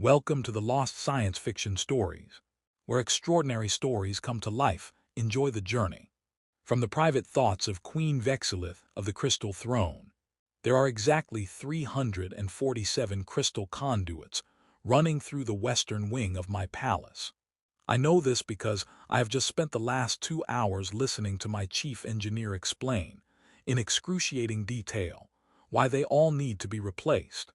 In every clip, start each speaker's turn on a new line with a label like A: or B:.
A: Welcome to the Lost Science Fiction Stories, where extraordinary stories come to life. Enjoy the journey. From the private thoughts of Queen Vex'ilith of the Crystal Throne, there are exactly 347 crystal conduits running through the western wing of my palace. I know this because I have just spent the last 2 hours listening to my chief engineer explain, in excruciating detail, why they all need to be replaced.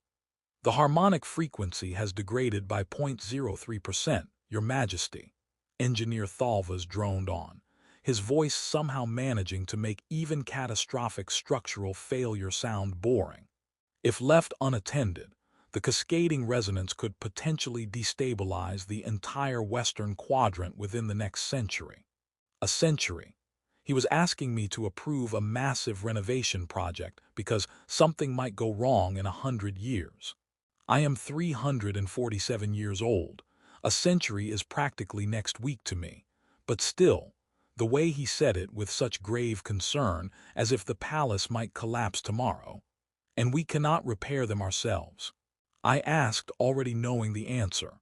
A: The harmonic frequency has degraded by 0.03%, Your Majesty, Engineer Thalvas droned on, his voice somehow managing to make even catastrophic structural failure sound boring. If left unattended, the cascading resonance could potentially destabilize the entire western quadrant within the next century. A century. He was asking me to approve a massive renovation project because something might go wrong in 100 years. I am 347 years old. A century is practically next week to me. But still, the way he said it with such grave concern, as if the palace might collapse tomorrow, and we cannot repair them ourselves. I asked, already knowing the answer.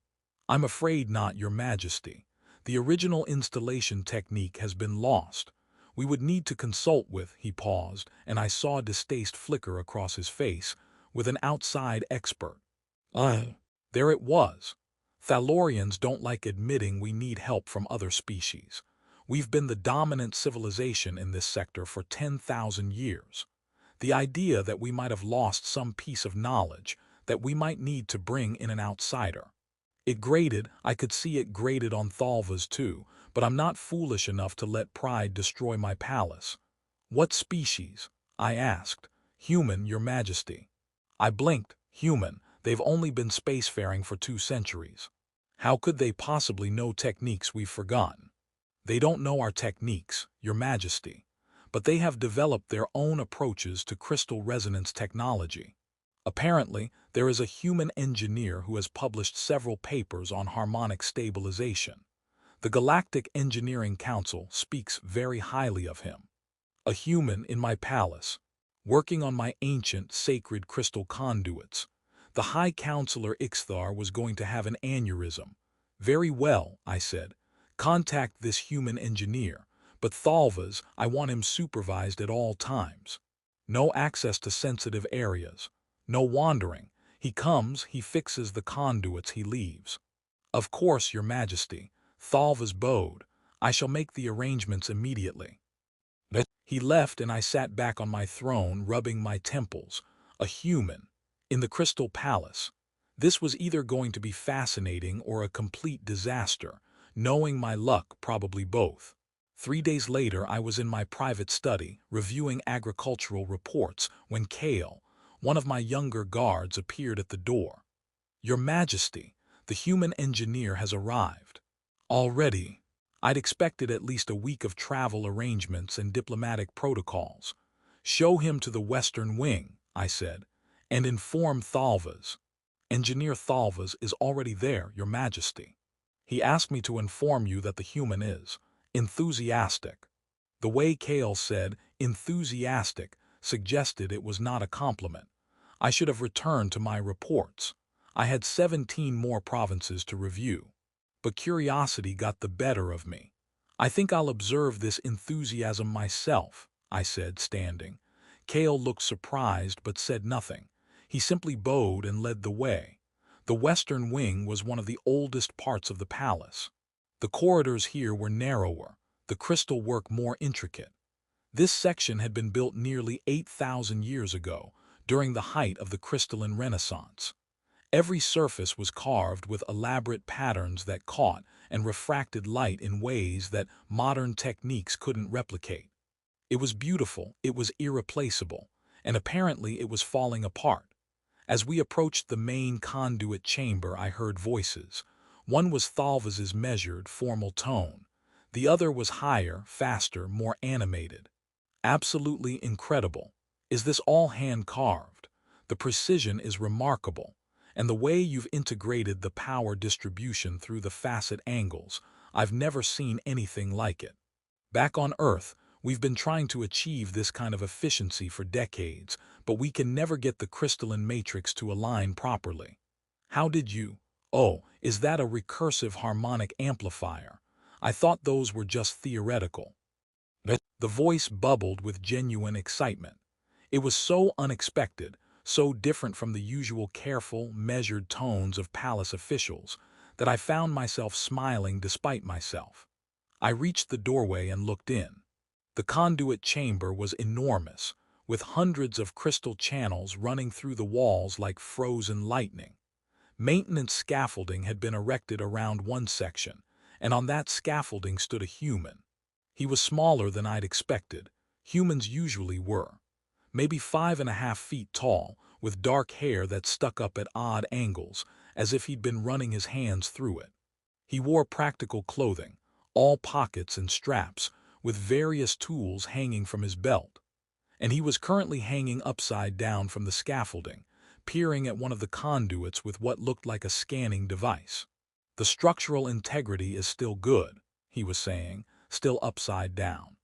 A: I'm afraid not, Your Majesty. The original installation technique has been lost. We would need to consult with, he paused, and I saw distaste flicker across his face, with an outside expert. There it was. Thalorians don't like admitting we need help from other species. We've been the dominant civilization in this sector for 10,000 years. The idea that we might have lost some piece of knowledge, that we might need to bring in an outsider. It grated, I could see it grated on Thalvas too, but I'm not foolish enough to let pride destroy my palace. What species? I asked. Human, Your Majesty. I blinked. Human. They've only been spacefaring for 2 centuries. How could they possibly know techniques we've forgotten? They don't know our techniques, Your Majesty, but they have developed their own approaches to crystal resonance technology. Apparently, there is a human engineer who has published several papers on harmonic stabilization. The Galactic Engineering Council speaks very highly of him. A human in my palace, working on my ancient sacred crystal conduits. The High Counselor Ixthar was going to have an aneurysm. Very well, I said. Contact this human engineer, but Thalvas, I want him supervised at all times. No access to sensitive areas. No wandering. He comes, he fixes the conduits, he leaves. Of course, Your Majesty. Thalvas bowed. I shall make the arrangements immediately. He left and I sat back on my throne, rubbing my temples. A human. In the Crystal Palace. This was either going to be fascinating or a complete disaster, knowing my luck, probably both. 3 days later, I was in my private study, reviewing agricultural reports, when Kale, one of my younger guards, appeared at the door. Your Majesty, the human engineer has arrived. Already? I'd expected at least a week of travel arrangements and diplomatic protocols. Show him to the Western Wing, I said, and inform Thalvas. Engineer Thalvas is already there, Your Majesty. He asked me to inform you that the human is enthusiastic. The way Kale said enthusiastic suggested it was not a compliment. I should have returned to my reports. I had 17 more provinces to review. But curiosity got the better of me. I think I'll observe this enthusiasm myself, I said, standing. Kale looked surprised but said nothing. He simply bowed and led the way. The western wing was one of the oldest parts of the palace. The corridors here were narrower, the crystal work more intricate. This section had been built nearly 8,000 years ago, during the height of the crystalline Renaissance. Every surface was carved with elaborate patterns that caught and refracted light in ways that modern techniques couldn't replicate. It was beautiful, it was irreplaceable, and apparently it was falling apart. As we approached the main conduit chamber, I heard voices. One was Thalvas's measured, formal tone. The other was higher, faster, more animated. Absolutely incredible. Is this all hand-carved? The precision is remarkable. And the way you've integrated the power distribution through the facet angles, I've never seen anything like it. Back on Earth, we've been trying to achieve this kind of efficiency for decades, but we can never get the crystalline matrix to align properly. How did you? Oh, is that a recursive harmonic amplifier? I thought those were just theoretical. The voice bubbled with genuine excitement. It was so unexpected, so different from the usual careful, measured tones of palace officials, that I found myself smiling despite myself. I reached the doorway and looked in. The conduit chamber was enormous, with hundreds of crystal channels running through the walls like frozen lightning. Maintenance scaffolding had been erected around one section, and on that scaffolding stood a human. He was smaller than I'd expected. Humans usually were. Maybe 5.5 feet tall, with dark hair that stuck up at odd angles, as if he'd been running his hands through it. He wore practical clothing, all pockets and straps, with various tools hanging from his belt. And he was currently hanging upside down from the scaffolding, peering at one of the conduits with what looked like a scanning device. "The structural integrity is still good," he was saying, still upside down.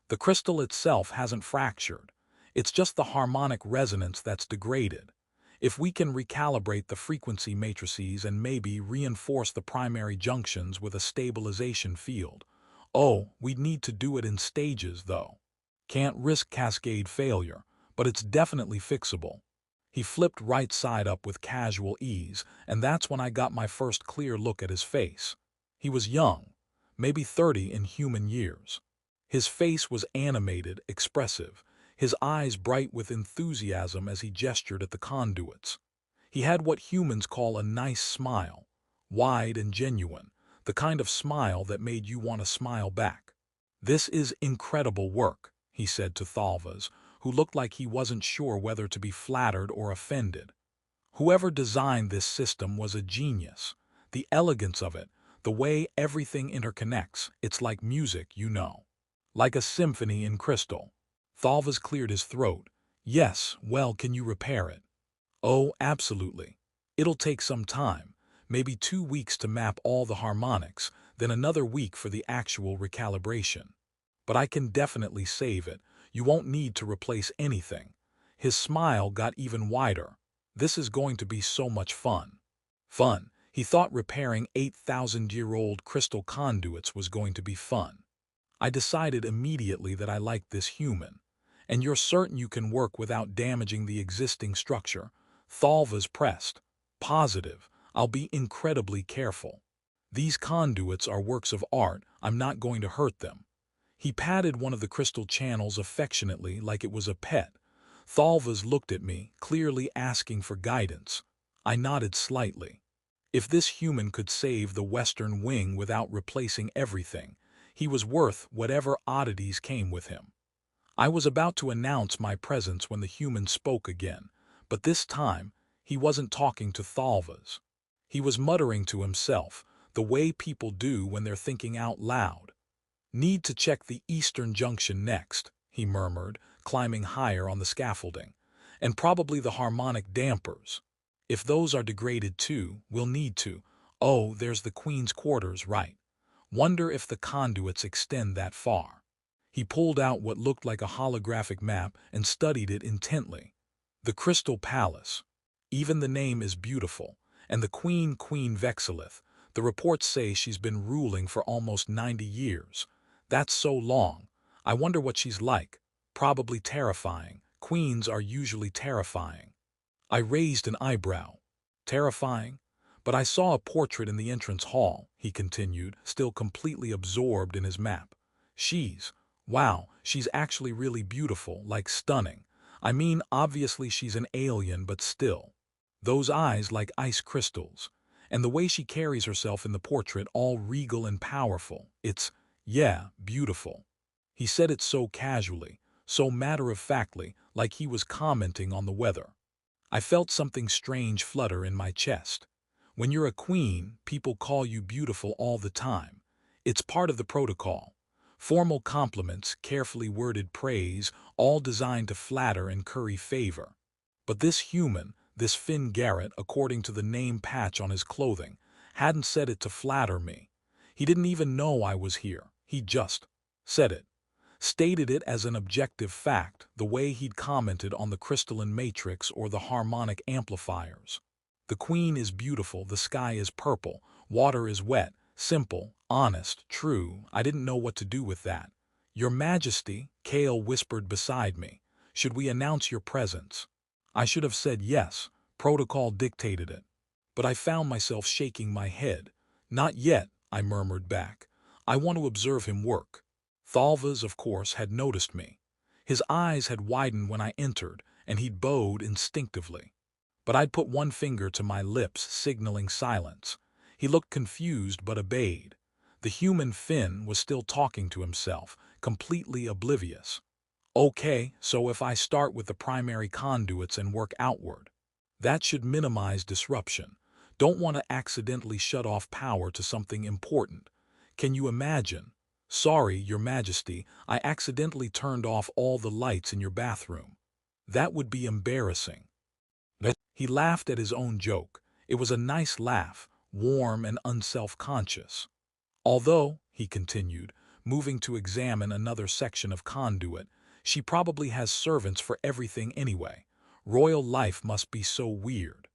A: "The crystal itself hasn't fractured. It's just the harmonic resonance that's degraded. If we can recalibrate the frequency matrices and maybe reinforce the primary junctions with a stabilization field. Oh, we'd need to do it in stages, though. Can't risk cascade failure, but it's definitely fixable." He flipped right side up with casual ease, and that's when I got my first clear look at his face. He was young, maybe 30 in human years. His face was animated, expressive, his eyes bright with enthusiasm as he gestured at the conduits. He had what humans call a nice smile, wide and genuine, the kind of smile that made you want to smile back. "This is incredible work," he said to Thalvas, who looked like he wasn't sure whether to be flattered or offended. "Whoever designed this system was a genius. The elegance of it, the way everything interconnects, it's like music, you know. Like a symphony in crystal." Thalvas cleared his throat. "Yes, well, can you repair it?" "Oh, absolutely. It'll take some time, maybe 2 weeks to map all the harmonics, then another week for the actual recalibration. But I can definitely save it. You won't need to replace anything." His smile got even wider. "This is going to be so much fun." Fun. He thought repairing 8,000-year-old crystal conduits was going to be fun. I decided immediately that I liked this human. "And you're certain you can work without damaging the existing structure?" Thalvas pressed. "Positive. I'll be incredibly careful. These conduits are works of art. I'm not going to hurt them." He patted one of the crystal channels affectionately like it was a pet. Thalvas looked at me, clearly asking for guidance. I nodded slightly. If this human could save the western wing without replacing everything, he was worth whatever oddities came with him. I was about to announce my presence when the human spoke again, but this time he wasn't talking to Thalvas. He was muttering to himself, the way people do when they're thinking out loud. "Need to check the eastern junction next," he murmured, climbing higher on the scaffolding. "And probably the harmonic dampers. If those are degraded too, we'll need to. Oh, there's the Queen's quarters, right. Wonder if the conduits extend that far." He pulled out what looked like a holographic map and studied it intently. "The Crystal Palace. Even the name is beautiful. And the Queen Vex'ilith. The reports say she's been ruling for almost 90 years. That's so long. I wonder what she's like. Probably terrifying. Queens are usually terrifying." I raised an eyebrow. "Terrifying? But I saw a portrait in the entrance hall," he continued, still completely absorbed in his map. Wow, she's actually really beautiful, like stunning. I mean, obviously she's an alien, but still. Those eyes like ice crystals. And the way she carries herself in the portrait, all regal and powerful. Yeah, beautiful." He said it so casually, so matter-of-factly, like he was commenting on the weather. I felt something strange flutter in my chest. When you're a queen, people call you beautiful all the time. It's part of the protocol. Formal compliments, carefully worded praise, all designed to flatter and curry favor. But this human, this Finn Garrett, according to the name patch on his clothing, hadn't said it to flatter me. He didn't even know I was here. He just said it. Stated it as an objective fact, the way he'd commented on the crystalline matrix or the harmonic amplifiers. The queen is beautiful, the sky is purple, water is wet, simple, honest, true. I didn't know what to do with that. Your Majesty, Kale whispered beside me, should we announce your presence? I should have said yes, protocol dictated it. But I found myself shaking my head. Not yet, I murmured back. I want to observe him work. Thalvas, of course, had noticed me. His eyes had widened when I entered, and he'd bowed instinctively. But I'd put one finger to my lips, signaling silence. He looked confused but obeyed. The human Finn was still talking to himself, completely oblivious. Okay, so if I start with the primary conduits and work outward, that should minimize disruption. Don't want to accidentally shut off power to something important. Can you imagine? Sorry, Your Majesty, I accidentally turned off all the lights in your bathroom. That would be embarrassing. He laughed at his own joke. It was a nice laugh, warm and unself-conscious. Although, he continued, moving to examine another section of conduit, she probably has servants for everything anyway. Royal life must be so weird.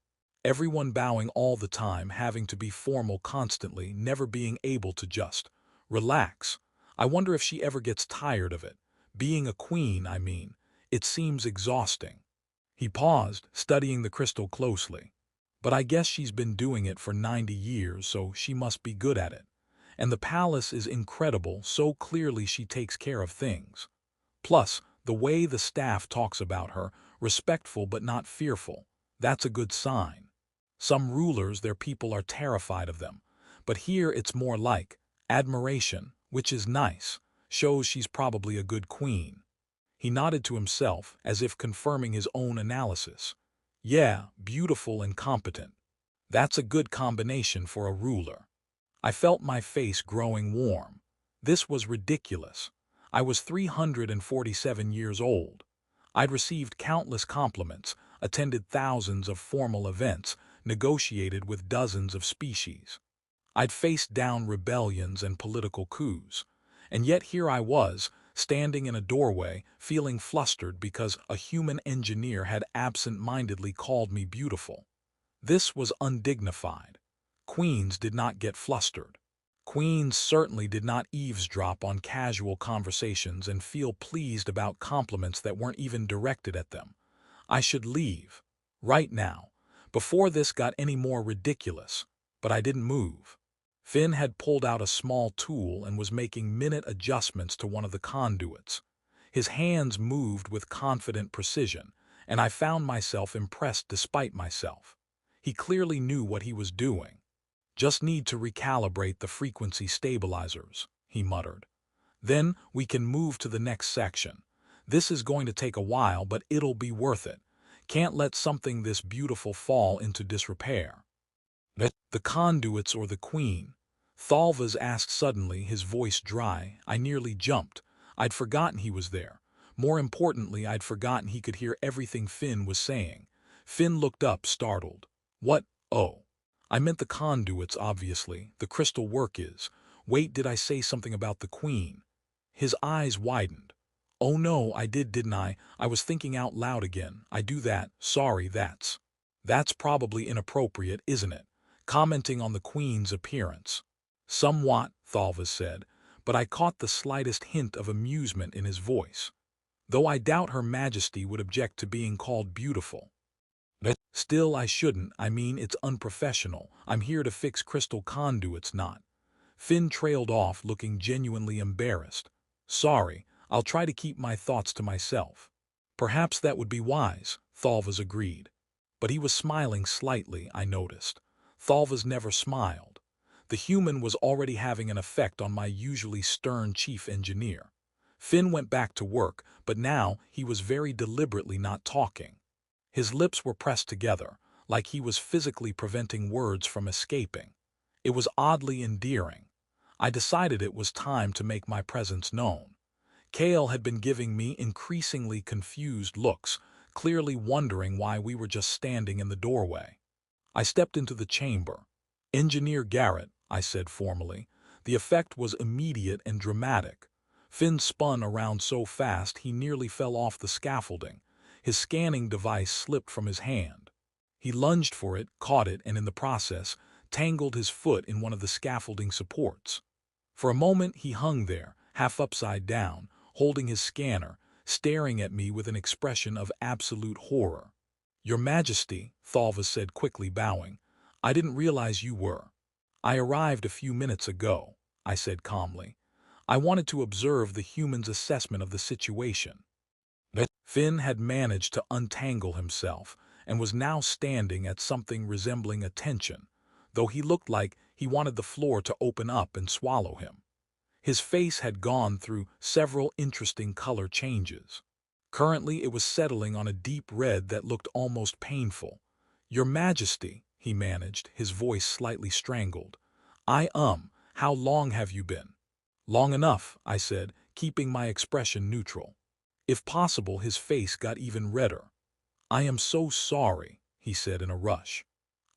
A: Everyone bowing all the time, having to be formal constantly, never being able to just relax. I wonder if she ever gets tired of it. Being a queen, I mean. It seems exhausting. He paused, studying the crystal closely. But I guess she's been doing it for 90 years, so she must be good at it. And the palace is incredible, so clearly she takes care of things. Plus, the way the staff talks about her, respectful but not fearful, that's a good sign. Some rulers, their people are terrified of them. But here it's more like admiration, which is nice, shows she's probably a good queen. He nodded to himself, as if confirming his own analysis. Yeah, beautiful and competent. That's a good combination for a ruler. I felt my face growing warm. This was ridiculous. I was 347 years old. I'd received countless compliments, attended thousands of formal events, negotiated with dozens of species. I'd faced down rebellions and political coups. And yet here I was, standing in a doorway, feeling flustered because a human engineer had absent-mindedly called me beautiful. This was undignified. Queens did not get flustered. Queens certainly did not eavesdrop on casual conversations and feel pleased about compliments that weren't even directed at them. I should leave. Right now. Before this got any more ridiculous. But I didn't move. Finn had pulled out a small tool and was making minute adjustments to one of the conduits. His hands moved with confident precision, and I found myself impressed despite myself. He clearly knew what he was doing. Just need to recalibrate the frequency stabilizers, he muttered. Then we can move to the next section. This is going to take a while, but it'll be worth it. Can't let something this beautiful fall into disrepair. The conduits or the queen? Thalvas asked suddenly, his voice dry. I nearly jumped. I'd forgotten he was there. More importantly, I'd forgotten he could hear everything Finn was saying. Finn looked up, startled. What? Oh. I meant the conduits, obviously. The crystal work is. Wait, did I say something about the queen? His eyes widened. Oh no, I did, didn't I? I was thinking out loud again. I do that. Sorry, That's probably inappropriate, isn't it? Commenting on the queen's appearance. Somewhat, Thalvas said, but I caught the slightest hint of amusement in his voice. Though I doubt Her Majesty would object to being called beautiful. Still, I shouldn't. I mean, it's unprofessional. I'm here to fix crystal conduits, not. Finn trailed off, looking genuinely embarrassed. Sorry, I'll try to keep my thoughts to myself. Perhaps that would be wise, Thalvas agreed. But he was smiling slightly, I noticed. Thalvas never smiled. The human was already having an effect on my usually stern chief engineer. Finn went back to work, but now he was very deliberately not talking. His lips were pressed together, like he was physically preventing words from escaping. It was oddly endearing. I decided it was time to make my presence known. Kale had been giving me increasingly confused looks, clearly wondering why we were just standing in the doorway. I stepped into the chamber. Engineer Garrett, I said formally. The effect was immediate and dramatic. Finn spun around so fast he nearly fell off the scaffolding. His scanning device slipped from his hand. He lunged for it, caught it, and in the process, tangled his foot in one of the scaffolding supports. For a moment he hung there, half upside down, holding his scanner, staring at me with an expression of absolute horror. "Your Majesty," Thalva said quickly, bowing, "I didn't realize you were." "I arrived a few minutes ago," I said calmly. "I wanted to observe the human's assessment of the situation." Finn had managed to untangle himself and was now standing at something resembling attention, though he looked like he wanted the floor to open up and swallow him. His face had gone through several interesting color changes. Currently it was settling on a deep red that looked almost painful. "Your Majesty," he managed, his voice slightly strangled. How long have you been?" "Long enough," I said, keeping my expression neutral. If possible, his face got even redder. "I am so sorry," he said in a rush.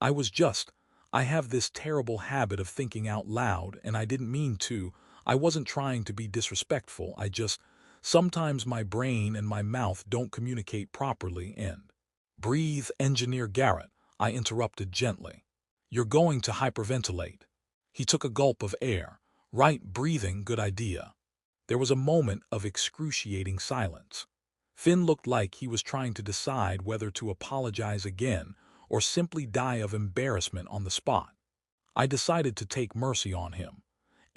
A: I have this terrible habit of thinking out loud, and I didn't mean to. I wasn't trying to be disrespectful. Sometimes my brain and my mouth don't communicate properly and—" "Breathe, Engineer Garrett," I interrupted gently. "You're going to hyperventilate." He took a gulp of air. "Right, breathing, good idea." There was a moment of excruciating silence. Finn looked like he was trying to decide whether to apologize again or simply die of embarrassment on the spot. I decided to take mercy on him.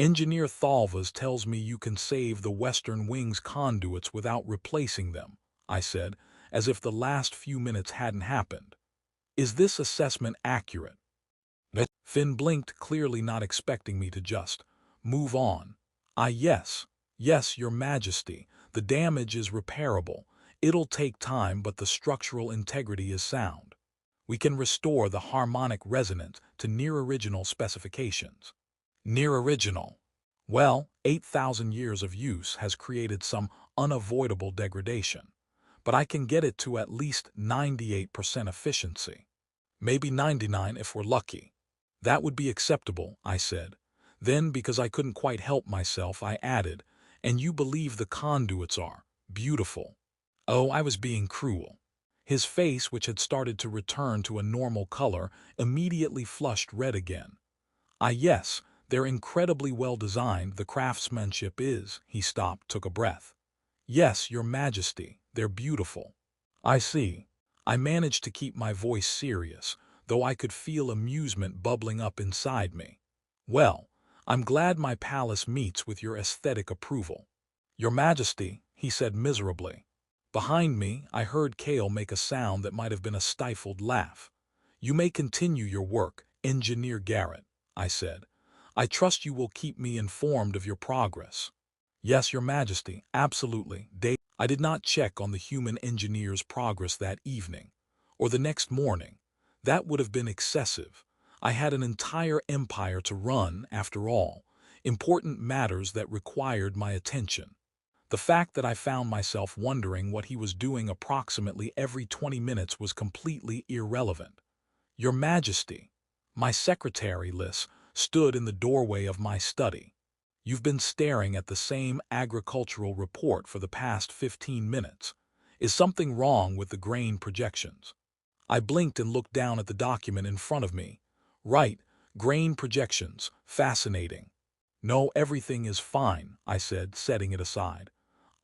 A: "Engineer Thalvas tells me you can save the Western Wing's conduits without replacing them," I said, as if the last few minutes hadn't happened. "Is this assessment accurate?" Finn blinked, clearly not expecting me to just move on. Yes, Your Majesty, the damage is repairable. It'll take time, but the structural integrity is sound. We can restore the harmonic resonance to near-original specifications." Near-original. Well, 8,000 years of use has created some unavoidable degradation, but I can get it to at least 98% efficiency. Maybe 99 if we're lucky. "That would be acceptable," I said. Then, because I couldn't quite help myself, I added, "And you believe the conduits are beautiful?" Oh, I was being cruel. His face, which had started to return to a normal color, immediately flushed red again. Yes, they're incredibly well designed, the craftsmanship is." He stopped, took a breath. "Yes, Your Majesty, they're beautiful." "I see." I managed to keep my voice serious, though I could feel amusement bubbling up inside me. "Well, I'm glad my palace meets with your aesthetic approval." "Your Majesty," he said miserably. Behind me, I heard Kale make a sound that might have been a stifled laugh. "You may continue your work, Engineer Garrett," I said. "I trust you will keep me informed of your progress." "Yes, Your Majesty, absolutely." I did not check on the human engineer's progress that evening, or the next morning. That would have been excessive. I had an entire empire to run, after all, important matters that required my attention. The fact that I found myself wondering what he was doing approximately every 20 minutes was completely irrelevant. "Your Majesty," my secretary, Liz, stood in the doorway of my study. "You've been staring at the same agricultural report for the past 15 minutes. Is something wrong with the grain projections?" I blinked and looked down at the document in front of me. "Right, grain projections, fascinating." "No, everything is fine," I said, setting it aside.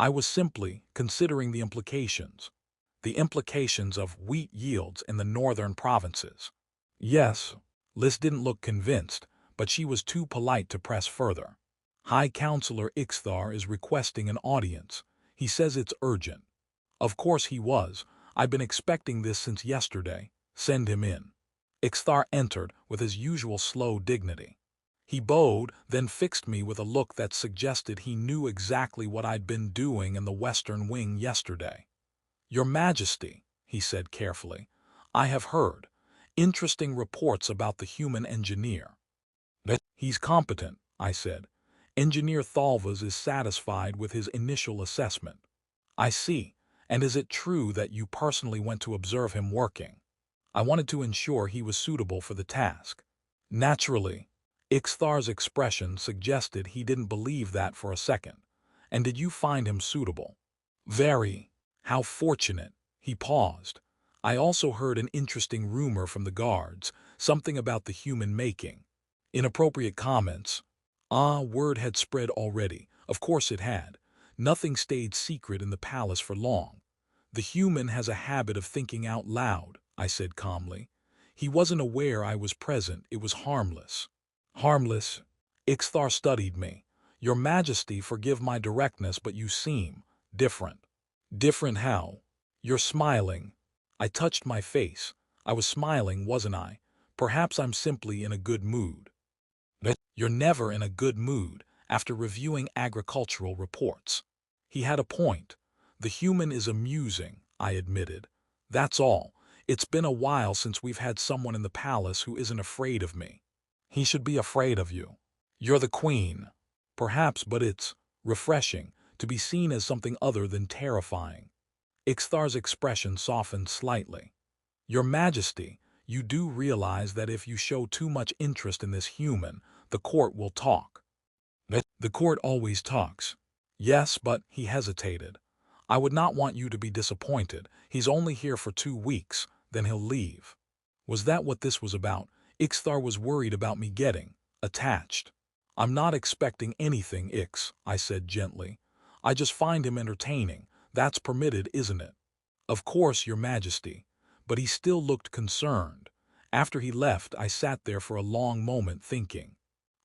A: "I was simply considering the implications." "The implications of wheat yields in the northern provinces." "Yes." Liz didn't look convinced, but she was too polite to press further. "High Counselor Ixthar is requesting an audience. He says it's urgent." Of course he was. I'd been expecting this since yesterday. "Send him in." Ixthar entered with his usual slow dignity. He bowed, then fixed me with a look that suggested he knew exactly what I'd been doing in the Western Wing yesterday. "Your Majesty," he said carefully, "I have heard interesting reports about the human engineer." "He's competent," I said. "Engineer Thalvas is satisfied with his initial assessment." "I see. And is it true that you personally went to observe him working?" "I wanted to ensure he was suitable for the task." "Naturally." Ixthar's expression suggested he didn't believe that for a second. "And did you find him suitable?" "Very." "How fortunate." He paused. I also heard an interesting rumor from the guards, something about the human making. Inappropriate comments. Word had spread already. Of course it had. Nothing stayed secret in the palace for long. The human has a habit of thinking out loud, I said calmly. He wasn't aware I was present. It was harmless. Harmless? Ixthar studied me. Your Majesty, forgive my directness, but you seem different. Different how? You're smiling. I touched my face. I was smiling, wasn't I? Perhaps I'm simply in a good mood. But you're never in a good mood after reviewing agricultural reports. He had a point. The human is amusing, I admitted. That's all. It's been a while since we've had someone in the palace who isn't afraid of me. He should be afraid of you. You're the queen. Perhaps, but it's refreshing to be seen as something other than terrifying. Ixthar's expression softened slightly. Your Majesty, you do realize that if you show too much interest in this human, the court will talk. The court always talks. Yes, but he hesitated. I would not want you to be disappointed. He's only here for 2 weeks, then he'll leave. Was that what this was about? Ixthar was worried about me getting attached. I'm not expecting anything, Ix, I said gently. I just find him entertaining. That's permitted, isn't it? Of course, Your Majesty. But he still looked concerned. After he left, I sat there for a long moment thinking.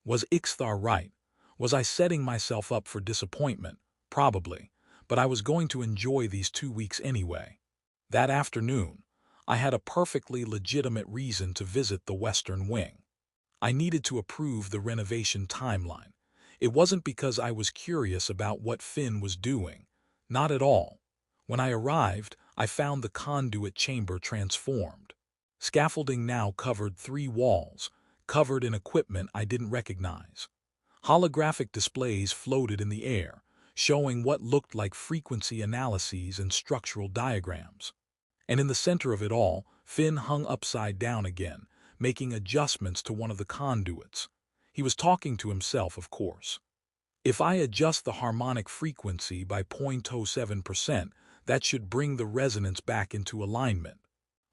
A: Was Ixthar right? Was I setting myself up for disappointment? Probably. But I was going to enjoy these 2 weeks anyway. That afternoon, I had a perfectly legitimate reason to visit the Western Wing. I needed to approve the renovation timeline. It wasn't because I was curious about what Finn was doing. Not at all. When I arrived, I found the conduit chamber transformed. Scaffolding now covered 3 walls, covered in equipment I didn't recognize. Holographic displays floated in the air, showing what looked like frequency analyses and structural diagrams. And in the center of it all, Finn hung upside down again, making adjustments to one of the conduits. He was talking to himself, of course. If I adjust the harmonic frequency by 0.07%, that should bring the resonance back into alignment.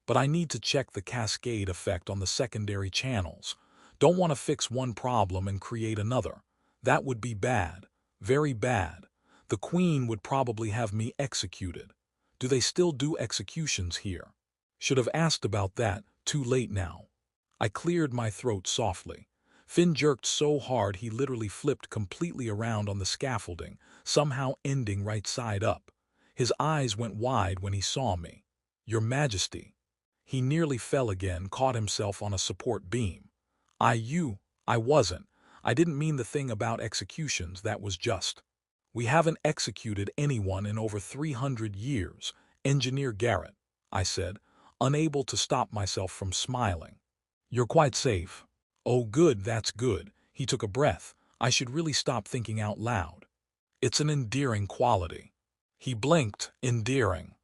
A: But I need to check the cascade effect on the secondary channels. Don't want to fix one problem and create another. That would be bad. Very bad. The Queen would probably have me executed. Do they still do executions here? Should have asked about that. Too late now. I cleared my throat softly. Finn jerked so hard he literally flipped completely around on the scaffolding, somehow ending right side up. His eyes went wide when he saw me. Your Majesty. He nearly fell again, caught himself on a support beam. I wasn't. I didn't mean the thing about executions, that was just. We haven't executed anyone in over 300 years, Engineer Garrett, I said, unable to stop myself from smiling. You're quite safe. Oh good, that's good. He took a breath. I should really stop thinking out loud. It's an endearing quality. He blinked, endearing.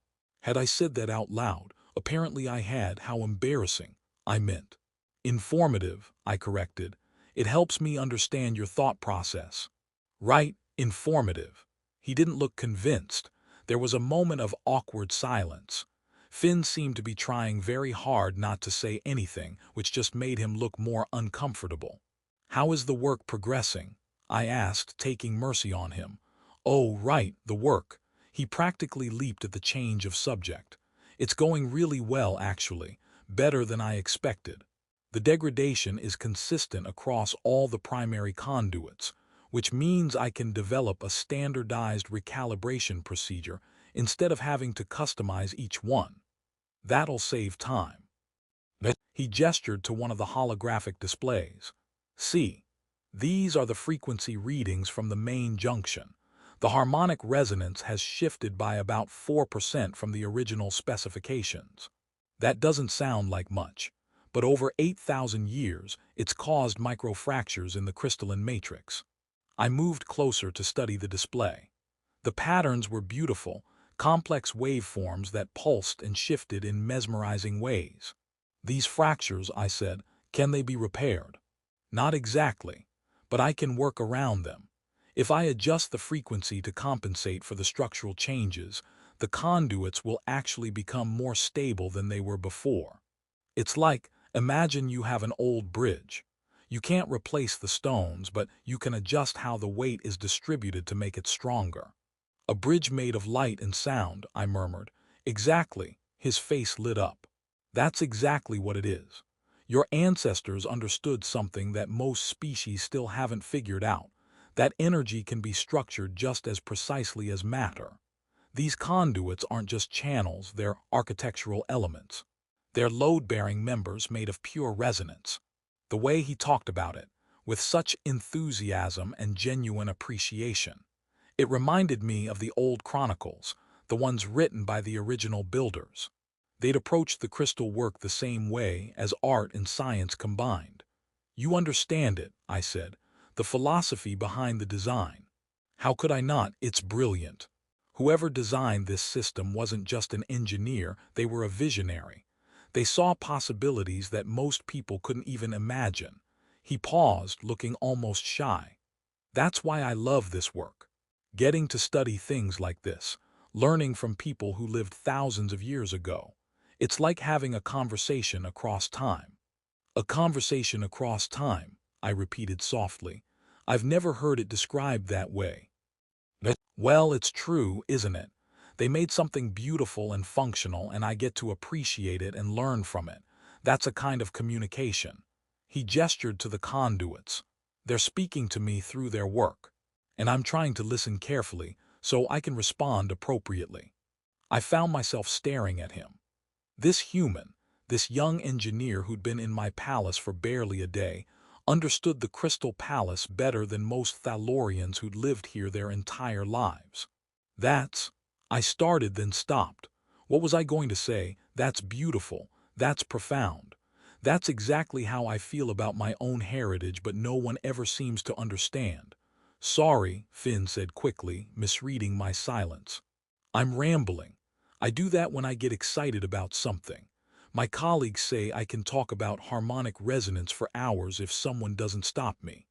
A: Had I said that out loud? Apparently I had. How embarrassing. I meant. Informative, I corrected. It helps me understand your thought process. Right, informative. He didn't look convinced. There was a moment of awkward silence. Finn seemed to be trying very hard not to say anything, which just made him look more uncomfortable. How is the work progressing? I asked, taking mercy on him. Oh, right, the work. He practically leaped at the change of subject. It's going really well, actually. Better than I expected. The degradation is consistent across all the primary conduits, which means I can develop a standardized recalibration procedure instead of having to customize each one. That'll save time. He gestured to one of the holographic displays. See, these are the frequency readings from the main junction. The harmonic resonance has shifted by about 4% from the original specifications. That doesn't sound like much, but over 8,000 years, it's caused microfractures in the crystalline matrix. I moved closer to study the display. The patterns were beautiful, complex waveforms that pulsed and shifted in mesmerizing ways. These fractures, I said, can they be repaired? Not exactly, but I can work around them. If I adjust the frequency to compensate for the structural changes, the conduits will actually become more stable than they were before. It's like, imagine you have an old bridge. You can't replace the stones, but you can adjust how the weight is distributed to make it stronger. A bridge made of light and sound, I murmured. Exactly, his face lit up. That's exactly what it is. Your ancestors understood something that most species still haven't figured out, that energy can be structured just as precisely as matter. These conduits aren't just channels, they're architectural elements. They're load-bearing members made of pure resonance. The way he talked about it, with such enthusiasm and genuine appreciation, it reminded me of the old chronicles, the ones written by the original builders. They'd approached the crystal work the same way as art and science combined. You understand it, I said, the philosophy behind the design. How could I not? It's brilliant. Whoever designed this system wasn't just an engineer, they were a visionary. They saw possibilities that most people couldn't even imagine. He paused, looking almost shy. That's why I love this work. Getting to study things like this, learning from people who lived thousands of years ago. It's like having a conversation across time. A conversation across time, I repeated softly. I've never heard it described that way. Well, it's true, isn't it? They made something beautiful and functional, and I get to appreciate it and learn from it. That's a kind of communication. He gestured to the conduits. They're speaking to me through their work, and I'm trying to listen carefully so I can respond appropriately. I found myself staring at him. This human, this young engineer who'd been in my palace for barely a day, understood the Crystal Palace better than most Thalorians who'd lived here their entire lives. I started then stopped. What was I going to say? That's beautiful. That's profound. That's exactly how I feel about my own heritage, but no one ever seems to understand. Sorry, Finn said quickly, misreading my silence. I'm rambling. I do that when I get excited about something. My colleagues say I can talk about harmonic resonance for hours if someone doesn't stop me.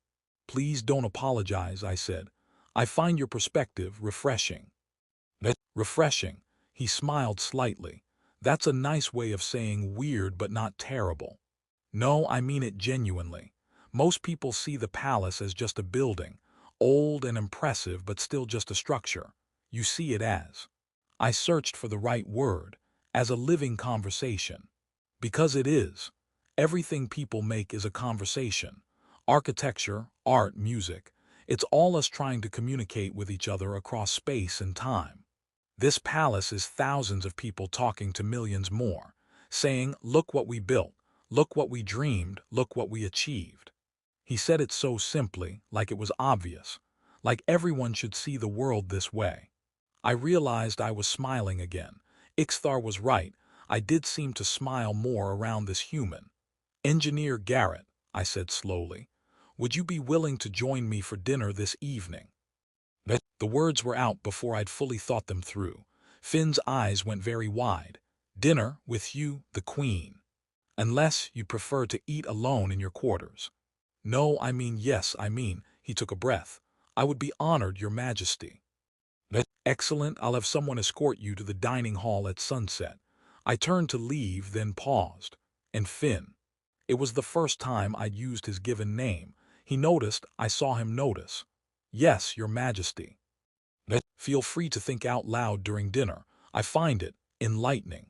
A: Please don't apologize, I said. I find your perspective refreshing. Refreshing. He smiled slightly. That's a nice way of saying weird but not terrible. No, I mean it genuinely. Most people see the palace as just a building, old and impressive but still just a structure. You see it as. I searched for the right word, as a living conversation. Because it is. Everything people make is a conversation. Architecture, art, music. It's all us trying to communicate with each other across space and time. This palace is thousands of people talking to millions more, saying, look what we built, look what we dreamed, look what we achieved. He said it so simply, like it was obvious, like everyone should see the world this way. I realized I was smiling again. Ixthar was right. I did seem to smile more around this human. Engineer Garrett, I said slowly, would you be willing to join me for dinner this evening? The words were out before I'd fully thought them through. Finn's eyes went very wide. Dinner with you, the Queen. Unless you prefer to eat alone in your quarters. No, I mean yes, he took a breath. I would be honored, Your Majesty. Excellent, I'll have someone escort you to the dining hall at sunset. I turned to leave, then paused. And Finn. It was the first time I'd used his given name. He noticed, I saw him notice. Yes, Your Majesty. Feel free to think out loud during dinner. I find it enlightening.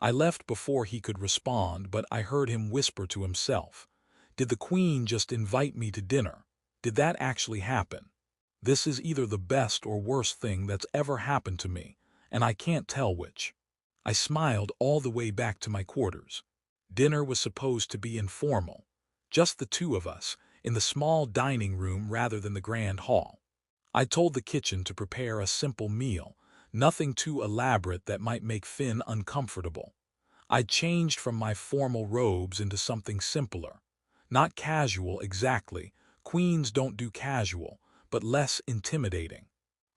A: I left before he could respond, but I heard him whisper to himself. Did the Queen just invite me to dinner? Did that actually happen? This is either the best or worst thing that's ever happened to me, and I can't tell which. I smiled all the way back to my quarters. Dinner was supposed to be informal. Just the two of us, in the small dining room rather than the grand hall. I told the kitchen to prepare a simple meal, nothing too elaborate that might make Finn uncomfortable. I'd changed from my formal robes into something simpler. Not casual exactly, queens don't do casual, but less intimidating.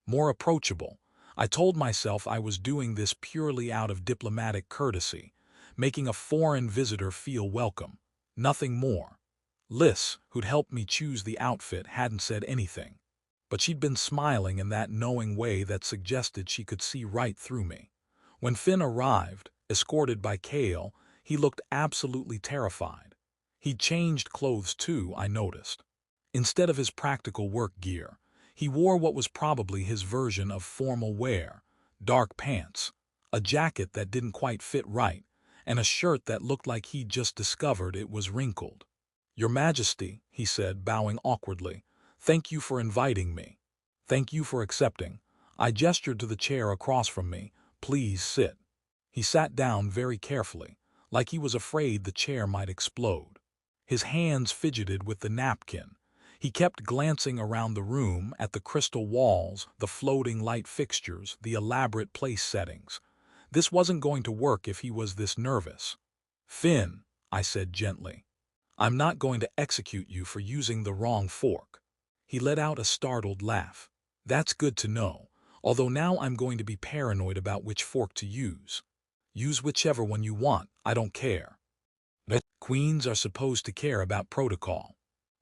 A: More approachable. I told myself I was doing this purely out of diplomatic courtesy, making a foreign visitor feel welcome. Nothing more. Liz, who'd helped me choose the outfit, hadn't said anything. but she'd been smiling in that knowing way that suggested she could see right through me. When Finn arrived, escorted by Kale, he looked absolutely terrified. He'd changed clothes too, I noticed. Instead of his practical work gear, he wore what was probably his version of formal wear: dark pants, a jacket that didn't quite fit right, and a shirt that looked like he'd just discovered it was wrinkled. "Your Majesty," he said, bowing awkwardly, "thank you for inviting me. Thank you for accepting." I gestured to the chair across from me. "Please sit." He sat down very carefully, like he was afraid the chair might explode. His hands fidgeted with the napkin. He kept glancing around the room at the crystal walls, the floating light fixtures, the elaborate place settings. This wasn't going to work if he was this nervous. "Finn," I said gently, "I'm not going to execute you for using the wrong fork." He let out a startled laugh. "That's good to know, although now I'm going to be paranoid about which fork to use." "Use whichever one you want, I don't care." "But queens are supposed to care about protocol."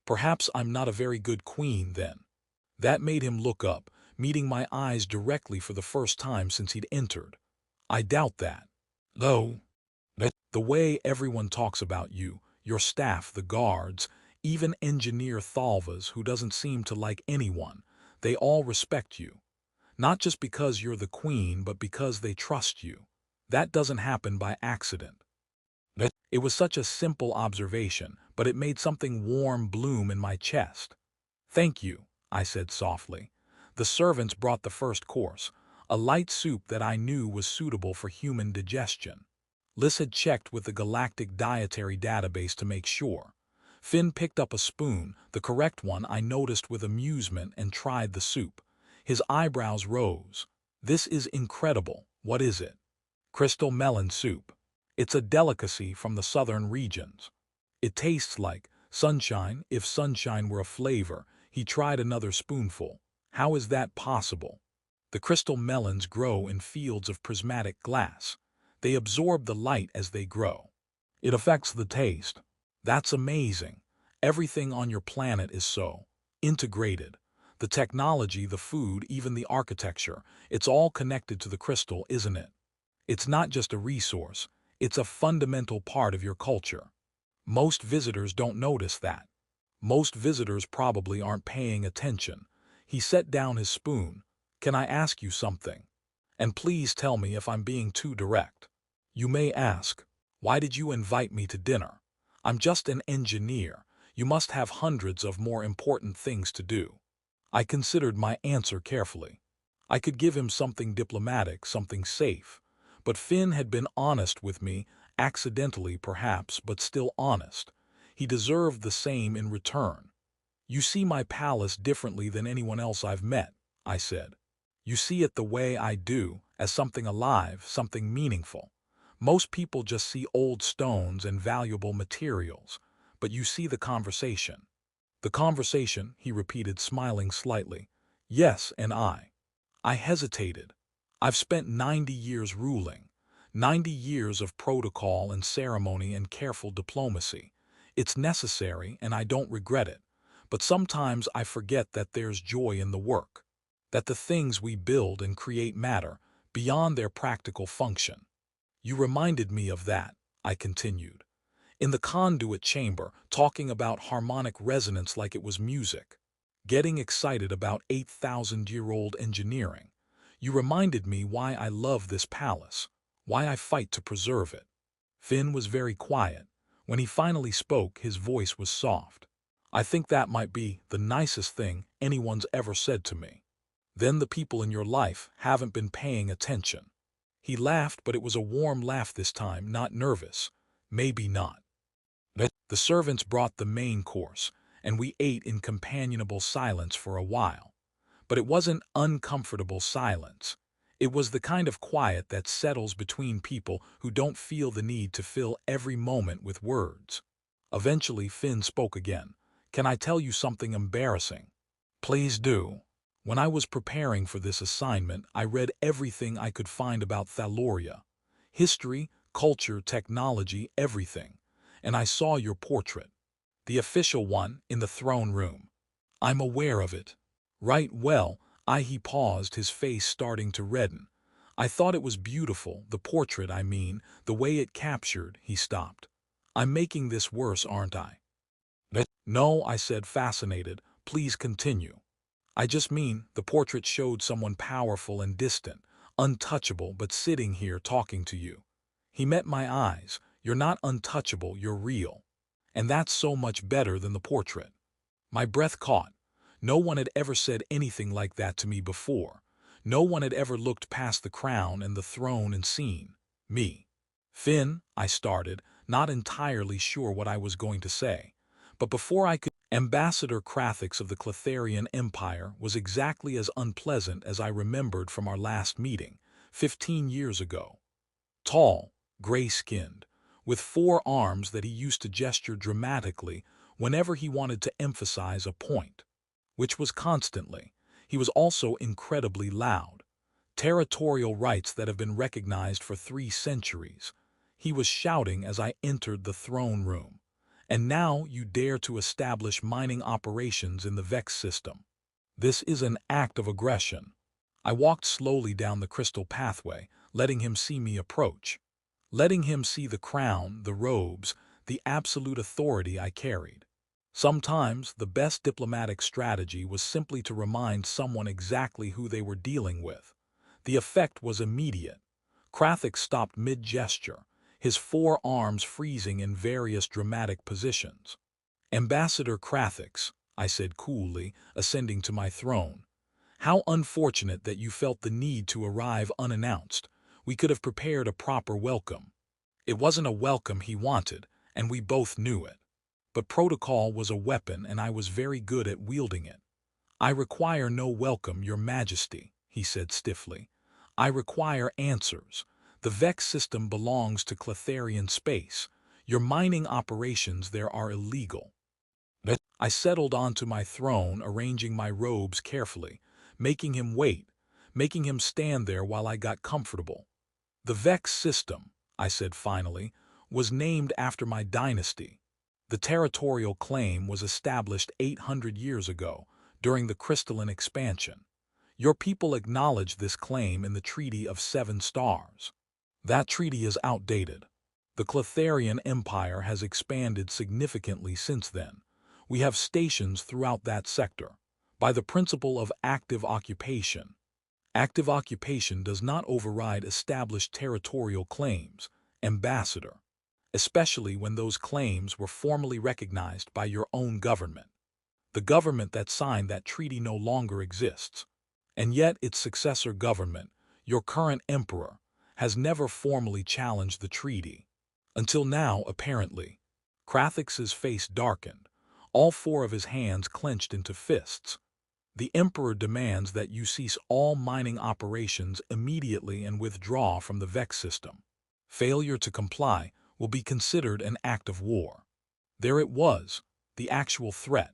A: "Perhaps I'm not a very good queen then." That made him look up, meeting my eyes directly for the first time since he'd entered. "I doubt that. Though, the way everyone talks about you, your staff, the guards, even engineer Thalvas, who doesn't seem to like anyone, they all respect you. Not just because you're the queen, but because they trust you. That doesn't happen by accident." It was such a simple observation, but it made something warm bloom in my chest. "Thank you," I said softly. The servants brought the first course, a light soup that I knew was suitable for human digestion. Liz had checked with the Galactic Dietary Database to make sure. Finn picked up a spoon, the correct one, I noticed with amusement, and tried the soup. His eyebrows rose. "This is incredible. What is it?" "Crystal melon soup. It's a delicacy from the southern regions. It tastes like sunshine, if sunshine were a flavor." He tried another spoonful. "How is that possible?" "The crystal melons grow in fields of prismatic glass. They absorb the light as they grow. It affects the taste." "That's amazing. Everything on your planet is so integrated. The technology, the food, even the architecture, it's all connected to the crystal, isn't it? It's not just a resource, it's a fundamental part of your culture. Most visitors don't notice that. Most visitors probably aren't paying attention." He set down his spoon. "Can I ask you something? And please tell me if I'm being too direct." "You may ask. Why did you invite me to dinner? I'm just an engineer. You must have hundreds of more important things to do." I considered my answer carefully. I could give him something diplomatic, something safe. But Finn had been honest with me, accidentally perhaps, but still honest. He deserved the same in return. "You see my palace differently than anyone else I've met," I said. "You see it the way I do, as something alive, something meaningful. Most people just see old stones and valuable materials, but you see the conversation." "The conversation," he repeated, smiling slightly. "Yes, and I hesitated. I've spent 90 years ruling. 90 years of protocol and ceremony and careful diplomacy. It's necessary, and I don't regret it. But sometimes I forget that there's joy in the work. That the things we build and create matter beyond their practical function." "You reminded me of that," I continued. "In the conduit chamber, talking about harmonic resonance like it was music. Getting excited about 8,000-year-old engineering. You reminded me why I love this palace, why I fight to preserve it." Finn was very quiet. When he finally spoke, his voice was soft. "I think that might be the nicest thing anyone's ever said to me. Then the people in your life haven't been paying attention." He laughed, but it was a warm laugh this time, not nervous. "Maybe not." The servants brought the main course, and we ate in companionable silence for a while. But it wasn't uncomfortable silence. It was the kind of quiet that settles between people who don't feel the need to fill every moment with words. Eventually Finn spoke again. "Can I tell you something embarrassing?" "Please do." "When I was preparing for this assignment, I read everything I could find about Thaloria. History, culture, technology, everything. And I saw your portrait. The official one in the throne room. I'm aware of it." Right, well, he paused, his face starting to redden. I thought it was beautiful, the portrait, I mean, the way it captured, he stopped. I'm making this worse, aren't I? No, I said, fascinated. Please continue. I just mean, the portrait showed someone powerful and distant, untouchable, but sitting here talking to you. He met my eyes. You're not untouchable, you're real. And that's so much better than the portrait. My breath caught. No one had ever said anything like that to me before. No one had ever looked past the crown and the throne and seen me. Finn, I started, not entirely sure what I was going to say. But before I could, Ambassador Krathix of the Thalorian Empire was exactly as unpleasant as I remembered from our last meeting, 15 years ago. Tall, gray-skinned, with 4 arms that he used to gesture dramatically whenever he wanted to emphasize a point, which was constantly. He was also incredibly loud. Territorial rights that have been recognized for 3 centuries. He was shouting as I entered the throne room. And now you dare to establish mining operations in the Vex system. This is an act of aggression. I walked slowly down the crystal pathway, letting him see me approach. Letting him see the crown, the robes, the absolute authority I carried. Sometimes the best diplomatic strategy was simply to remind someone exactly who they were dealing with. The effect was immediate. Krathix stopped mid-gesture, his 4 arms freezing in various dramatic positions. Ambassador Krathix, I said coolly, ascending to my throne. How unfortunate that you felt the need to arrive unannounced. We could have prepared a proper welcome. It wasn't a welcome he wanted, and we both knew it. But protocol was a weapon, and I was very good at wielding it. I require no welcome, Your Majesty, he said stiffly. I require answers. The Vex system belongs to Thalorian space. Your mining operations there are illegal. I settled onto my throne, arranging my robes carefully, making him wait, making him stand there while I got comfortable. The Vex system, I said finally, was named after my dynasty. The territorial claim was established 800 years ago, during the crystalline expansion. Your people acknowledged this claim in the Treaty of 7 Stars. That treaty is outdated. The Thalorian Empire has expanded significantly since then. We have stations throughout that sector, by the principle of active occupation. Active occupation does not override established territorial claims, Ambassador, especially when those claims were formally recognized by your own government. The government that signed that treaty no longer exists. And yet its successor government, your current emperor, has never formally challenged the treaty. Until now, apparently. Krathix's face darkened, all 4 of his hands clenched into fists. The emperor demands that you cease all mining operations immediately and withdraw from the Vex system. Failure to comply will be considered an act of war. There it was, the actual threat.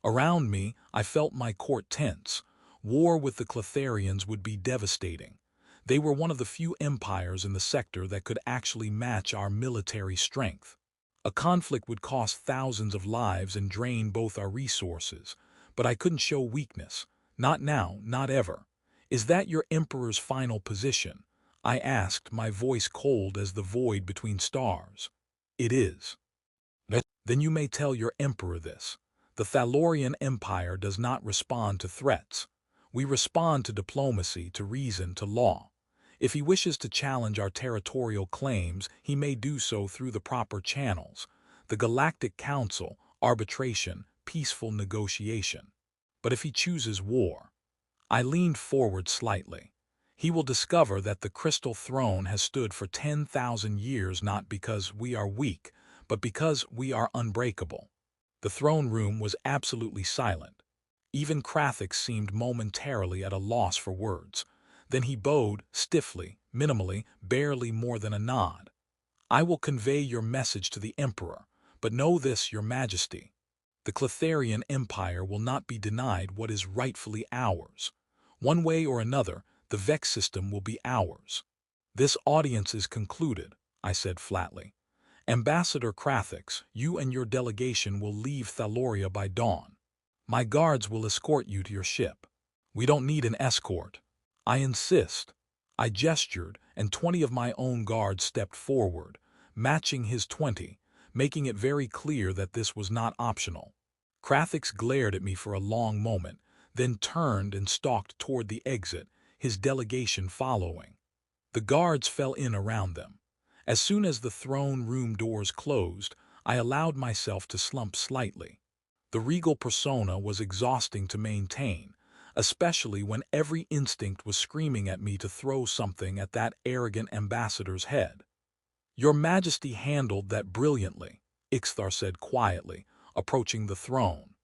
A: Around me, I felt my court tense. War with the Thalorians would be devastating. They were one of the few empires in the sector that could actually match our military strength. A conflict would cost thousands of lives and drain both our resources, but I couldn't show weakness. Not now, not ever. Is that your emperor's final position? I asked, my voice cold as the void between stars. It is. Then you may tell your emperor this. The Thalorian Empire does not respond to threats. We respond to diplomacy, to reason, to law. If he wishes to challenge our territorial claims, he may do so through the proper channels. The Galactic Council, arbitration, peaceful negotiation. But if he chooses war, I leaned forward slightly. He will discover that the Crystal Throne has stood for 10,000 years not because we are weak, but because we are unbreakable. The throne room was absolutely silent. Even Krathix seemed momentarily at a loss for words. Then he bowed, stiffly, minimally, barely more than a nod. I will convey your message to the Emperor, but know this, Your Majesty. The Thalorian Empire will not be denied what is rightfully ours. One way or another, the Vex system will be ours. This audience is concluded, I said flatly. Ambassador Krathix, you and your delegation will leave Thaloria by dawn. My guards will escort you to your ship. We don't need an escort. I insist. I gestured, and 20 of my own guards stepped forward, matching his 20, making it very clear that this was not optional. Krathix glared at me for a long moment, then turned and stalked toward the exit, his delegation following. The guards fell in around them. As soon as the throne room doors closed, I allowed myself to slump slightly. The regal persona was exhausting to maintain, especially when every instinct was screaming at me to throw something at that arrogant ambassador's head. "Your Majesty handled that brilliantly," Ixthar said quietly, approaching the throne.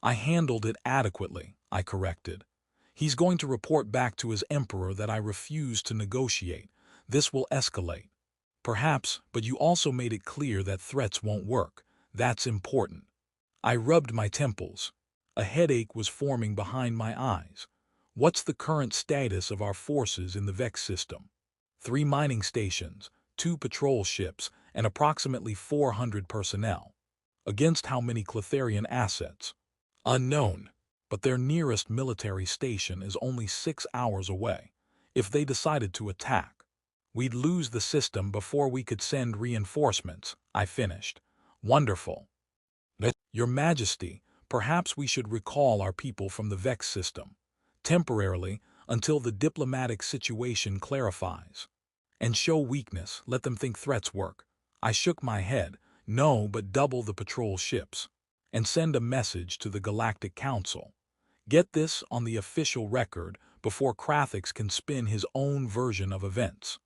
A: "I handled it adequately," I corrected. "He's going to report back to his emperor that I refused to negotiate. This will escalate." "Perhaps, but you also made it clear that threats won't work. That's important." I rubbed my temples. A headache was forming behind my eyes. "What's the current status of our forces in the Vex system?" 3 mining stations, 2 patrol ships, and approximately 400 personnel. Against how many Thalorian assets? Unknown, but their nearest military station is only 6 hours away. If they decided to attack, we'd lose the system before we could send reinforcements, I finished. Wonderful. Your Majesty, perhaps we should recall our people from the Vex system, temporarily, until the diplomatic situation clarifies. And show weakness, let them think threats work. I shook my head. No, but double the patrol ships. And send a message to the Galactic Council. Get this on the official record before Krathix can spin his own version of events.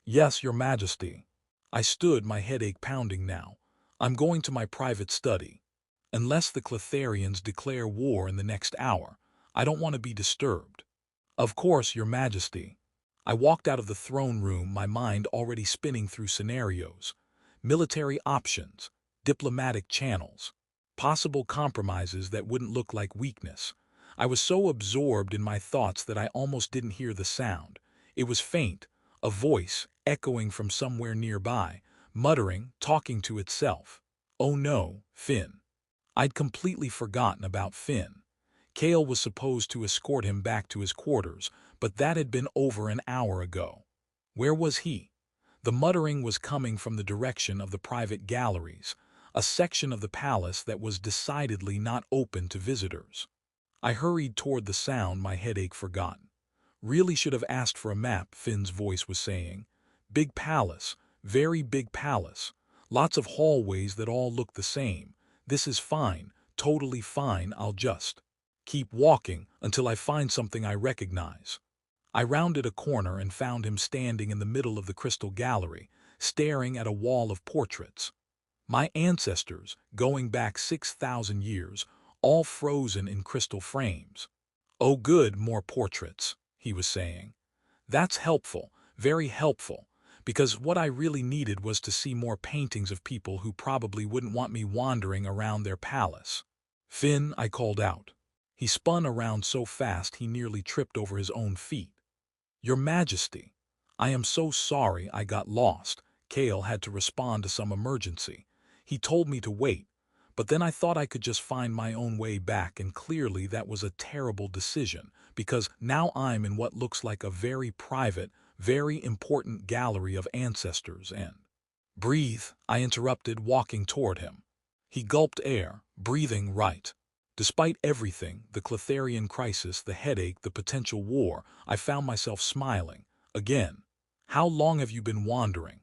A: Yes, Your Majesty. I stood, my headache pounding now. I'm going to my private study. Unless the Thalorians declare war in the next hour, I don't want to be disturbed. Of course, Your Majesty. I walked out of the throne room, my mind already spinning through scenarios. Military options, diplomatic channels, possible compromises that wouldn't look like weakness. I was so absorbed in my thoughts that I almost didn't hear the sound. It was faint, a voice echoing from somewhere nearby, muttering, talking to itself. Oh no, Finn. I'd completely forgotten about Finn. Kale was supposed to escort him back to his quarters, but that had been over an hour ago. Where was he? The muttering was coming from the direction of the private galleries, a section of the palace that was decidedly not open to visitors. I hurried toward the sound, my headache forgotten. Really should have asked for a map, Finn's voice was saying. Big palace, very big palace. Lots of hallways that all look the same. This is fine, totally fine, I'll just keep walking until I find something I recognize. I rounded a corner and found him standing in the middle of the crystal gallery, staring at a wall of portraits. My ancestors, going back 6,000 years, all frozen in crystal frames. "Oh good, more portraits," he was saying. "That's helpful, very helpful, because what I really needed was to see more paintings of people who probably wouldn't want me wandering around their palace." "Finn," I called out. He spun around so fast he nearly tripped over his own feet. "Your Majesty, I am so sorry I got lost." Kale had to respond to some emergency. He told me to wait, but then I thought I could just find my own way back, and clearly that was a terrible decision, because now I'm in what looks like a very private, very important gallery of ancestors and— "Breathe," I interrupted, walking toward him. He gulped air, breathing right. Despite everything, the Thalorian crisis, the headache, the potential war, I found myself smiling. Again. "How long have you been wandering?"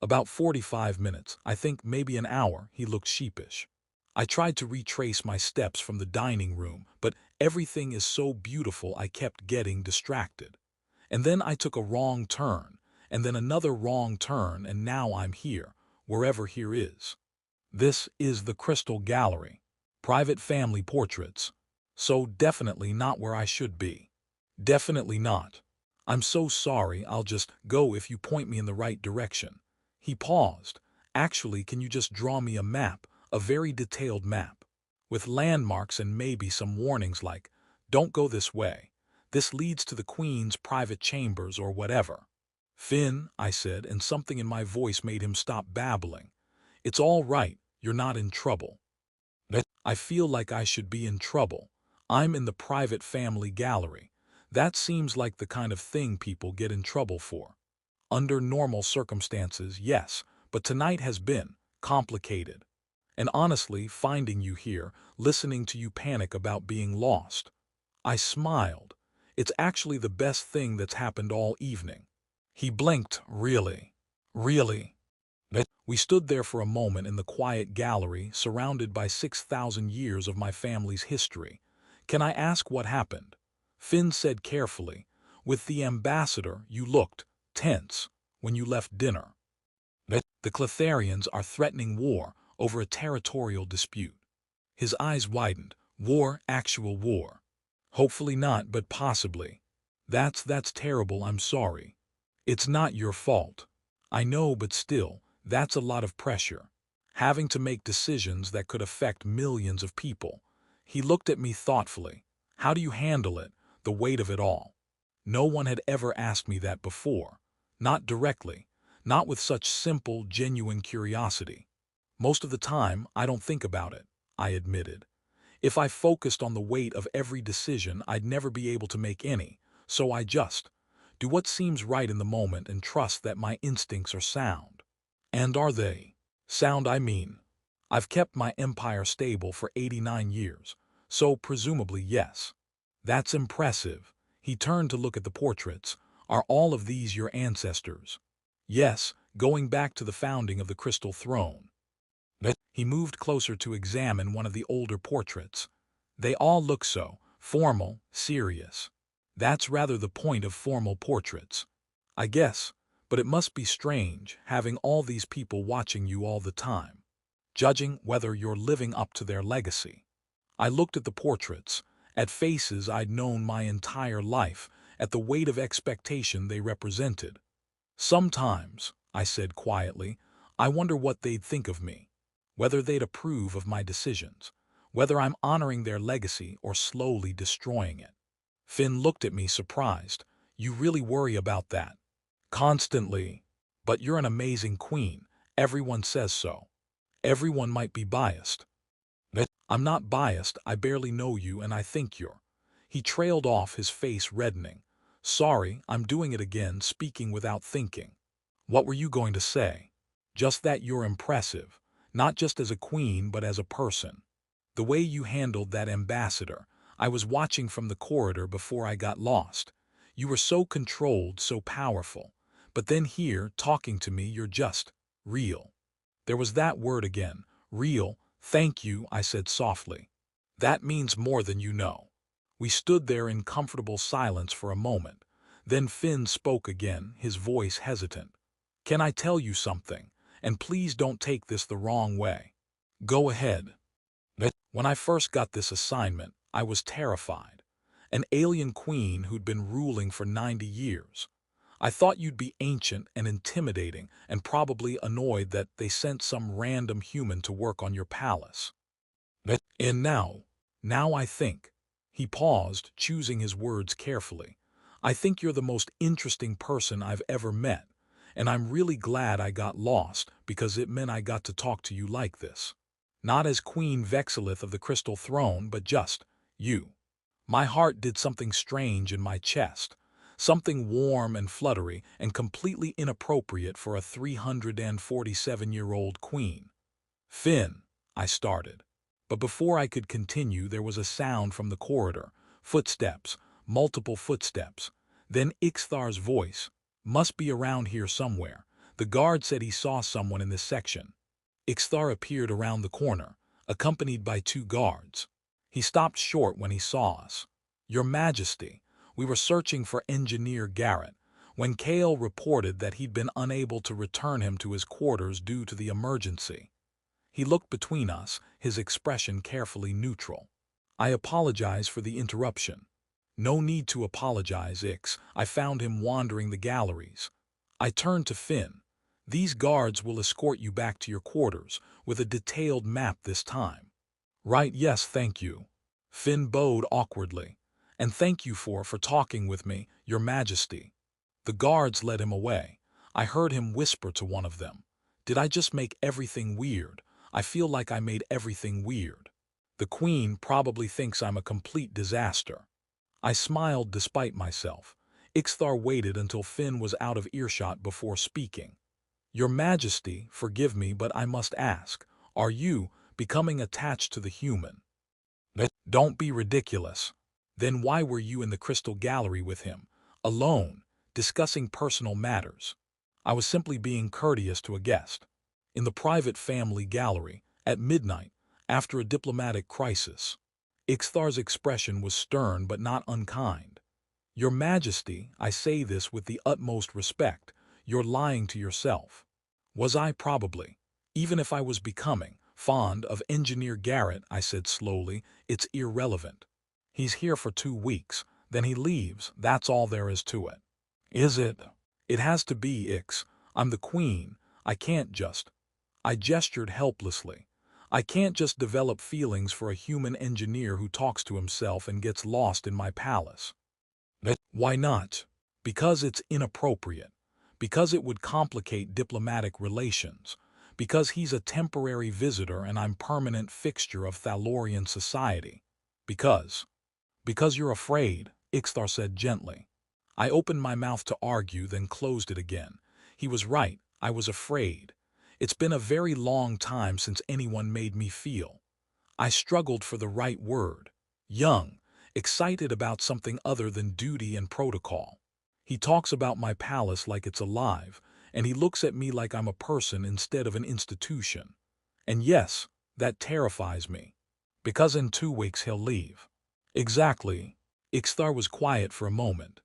A: "About 45 minutes, I think, maybe an hour," he looked sheepish. I tried to retrace my steps from the dining room, but everything is so beautiful I kept getting distracted. And then I took a wrong turn, and then another wrong turn, and now I'm here, wherever here is. This is the Crystal Gallery. Private family portraits. So definitely not where I should be. Definitely not. I'm so sorry, I'll just go if you point me in the right direction. He paused. Actually, can you just draw me a map, a very detailed map, with landmarks and maybe some warnings like, don't go this way. This leads to the Queen's private chambers or whatever. Finn, I said, and something in my voice made him stop babbling. It's all right, you're not in trouble. I feel like I should be in trouble. I'm in the private family gallery. That seems like the kind of thing people get in trouble for. Under normal circumstances, yes, but tonight has been complicated. And honestly, finding you here, listening to you panic about being lost. I smiled. It's actually the best thing that's happened all evening. He blinked. Really? Really? We stood there for a moment in the quiet gallery, surrounded by 6,000 years of my family's history. Can I ask what happened? Finn said carefully, with the ambassador, you looked tense when you left dinner. The Cletharians are threatening war over a territorial dispute. His eyes widened. War, actual war. Hopefully not, but possibly. That's terrible, I'm sorry. It's not your fault. I know, but still, that's a lot of pressure. Having to make decisions that could affect millions of people. He looked at me thoughtfully. How do you handle it, the weight of it all? No one had ever asked me that before. Not directly. Not with such simple, genuine curiosity. Most of the time, I don't think about it, I admitted. If I focused on the weight of every decision, I'd never be able to make any, so I just do what seems right in the moment and trust that my instincts are sound. And are they? Sound, I mean. I've kept my empire stable for 89 years, so presumably yes. That's impressive. He turned to look at the portraits. Are all of these your ancestors? Yes, going back to the founding of the Crystal Throne. He moved closer to examine one of the older portraits. They all look so formal, serious. That's rather the point of formal portraits, I guess, but it must be strange having all these people watching you all the time, judging whether you're living up to their legacy. I looked at the portraits, at faces I'd known my entire life, at the weight of expectation they represented. Sometimes, I said quietly, I wonder what they'd think of me. Whether they'd approve of my decisions, whether I'm honoring their legacy or slowly destroying it. Finn looked at me surprised. You really worry about that? Constantly. But you're an amazing queen. Everyone says so. Everyone might be biased. I'm not biased, I barely know you and I think you're. He trailed off, his face reddening. Sorry, I'm doing it again, speaking without thinking. What were you going to say? Just that you're impressive. Not just as a queen, but as a person. The way you handled that ambassador, I was watching from the corridor before I got lost. You were so controlled, so powerful. But then here, talking to me, you're just real. There was that word again, real. Thank you, I said softly. That means more than you know. We stood there in comfortable silence for a moment. Then Finn spoke again, his voice hesitant. Can I tell you something? And please don't take this the wrong way. Go ahead. When I first got this assignment, I was terrified. An alien queen who'd been ruling for 90 years. I thought you'd be ancient and intimidating and probably annoyed that they sent some random human to work on your palace. And now I think. He paused, choosing his words carefully. I think you're the most interesting person I've ever met. And I'm really glad I got lost because it meant I got to talk to you like this. Not as Queen Vex'ilith of the Crystal Throne, but just you. My heart did something strange in my chest, something warm and fluttery and completely inappropriate for a 347-year-old queen. Finn, I started. But before I could continue, there was a sound from the corridor, footsteps, multiple footsteps. Then Ixthar's voice. Must be around here somewhere. The guard said he saw someone in this section. Ixthar appeared around the corner, accompanied by 2 guards. He stopped short when he saw us. Your Majesty, we were searching for Engineer Garrett, when Kale reported that he'd been unable to return him to his quarters due to the emergency. He looked between us, his expression carefully neutral. I apologize for the interruption. No need to apologize, Ix. I found him wandering the galleries. I turned to Finn. These guards will escort you back to your quarters, with a detailed map this time. Right, yes, thank you. Finn bowed awkwardly. And thank you for talking with me, Your Majesty. The guards led him away. I heard him whisper to one of them. Did I just make everything weird? I feel like I made everything weird. The Queen probably thinks I'm a complete disaster. I smiled despite myself. Ixthar waited until Finn was out of earshot before speaking. Your Majesty, forgive me, but I must ask, are you becoming attached to the human? Don't be ridiculous. Then why were you in the Crystal Gallery with him, alone, discussing personal matters? I was simply being courteous to a guest. In the private family gallery, at midnight, after a diplomatic crisis. Ixthar's expression was stern but not unkind. Your Majesty, I say this with the utmost respect, you're lying to yourself. Was I probably, even if I was becoming, fond of Engineer Garrett, I said slowly, it's irrelevant. He's here for 2 weeks, then he leaves, that's all there is to it. Is it? It has to be, Ix. I'm the queen, I can't just. I gestured helplessly. I can't just develop feelings for a human engineer who talks to himself and gets lost in my palace. Why not? Because it's inappropriate. Because it would complicate diplomatic relations. Because he's a temporary visitor and I'm permanent fixture of Thalorian society. Because you're afraid, Ixthar said gently. I opened my mouth to argue, then closed it again. He was right, I was afraid. It's been a very long time since anyone made me feel. I struggled for the right word. Young, excited about something other than duty and protocol. He talks about my palace like it's alive, and he looks at me like I'm a person instead of an institution. And yes, that terrifies me. Because in 2 weeks he'll leave. Exactly. Ixthar was quiet for a moment.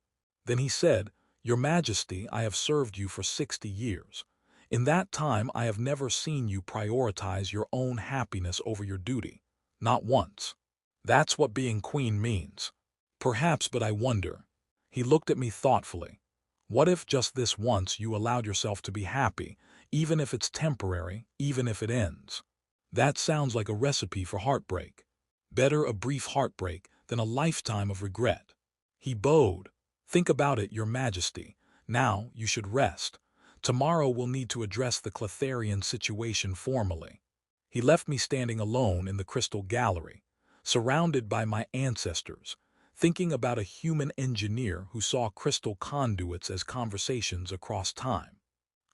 A: Then he said, Your Majesty, I have served you for 60 years. In that time I have never seen you prioritize your own happiness over your duty. Not once. That's what being queen means. Perhaps, but I wonder. He looked at me thoughtfully. What if just this once you allowed yourself to be happy, even if it's temporary, even if it ends? That sounds like a recipe for heartbreak. Better a brief heartbreak than a lifetime of regret. He bowed. Think about it, Your Majesty. Now you should rest. Tomorrow we'll need to address the Thalorian situation formally. He left me standing alone in the Crystal Gallery, surrounded by my ancestors, thinking about a human engineer who saw crystal conduits as conversations across time.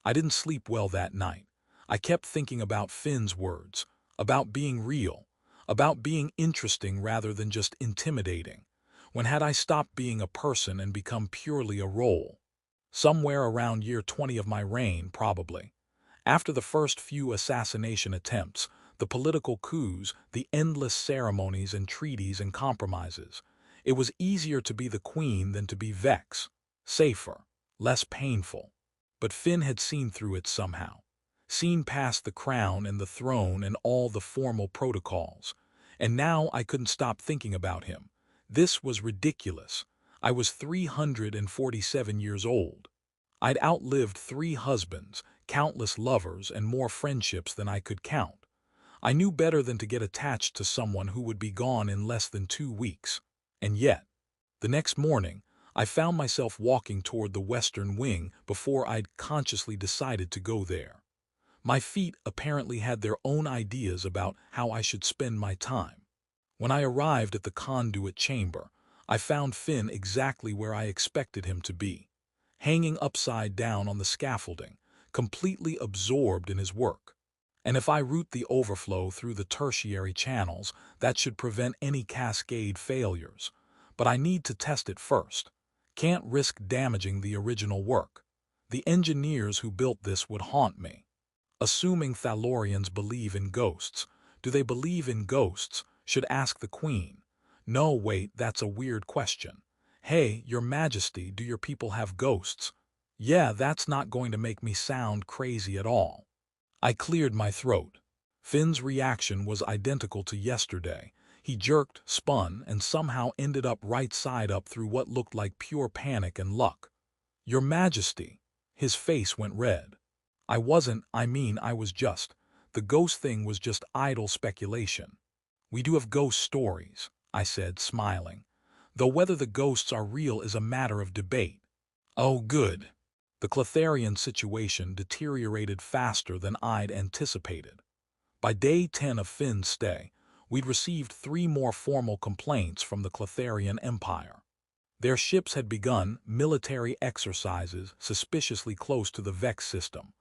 A: I didn't sleep well that night. I kept thinking about Finn's words, about being real, about being interesting rather than just intimidating. When had I stopped being a person and become purely a role? Somewhere around year 20 of my reign, probably. After the first few assassination attempts, the political coups, the endless ceremonies and treaties and compromises, it was easier to be the queen than to be Vex. Safer, less painful. But Finn had seen through it somehow. Seen past the crown and the throne and all the formal protocols. And now I couldn't stop thinking about him. This was ridiculous. I was 347 years old. I'd outlived 3 husbands, countless lovers, and more friendships than I could count. I knew better than to get attached to someone who would be gone in less than 2 weeks. And yet, the next morning, I found myself walking toward the western wing before I'd consciously decided to go there. My feet apparently had their own ideas about how I should spend my time. When I arrived at the conduit chamber, I found Finn exactly where I expected him to be, hanging upside down on the scaffolding, completely absorbed in his work. And if I route the overflow through the tertiary channels, that should prevent any cascade failures. But I need to test it first. Can't risk damaging the original work. The engineers who built this would haunt me. Assuming Thalorians believe in ghosts. Do they believe in ghosts? Should ask the queen. No, wait, that's a weird question. Hey, Your Majesty, do your people have ghosts? Yeah, that's not going to make me sound crazy at all. I cleared my throat. Finn's reaction was identical to yesterday. He jerked, spun, and somehow ended up right side up through what looked like pure panic and luck. Your Majesty. His face went red. I was just. The ghost thing was just idle speculation. We do have ghost stories, I said, smiling. Though whether the ghosts are real is a matter of debate. Oh, good. The Thalorian situation deteriorated faster than I'd anticipated. By day 10 of Finn's stay, we'd received 3 more formal complaints from the Thalorian Empire. Their ships had begun military exercises suspiciously close to the Vex system.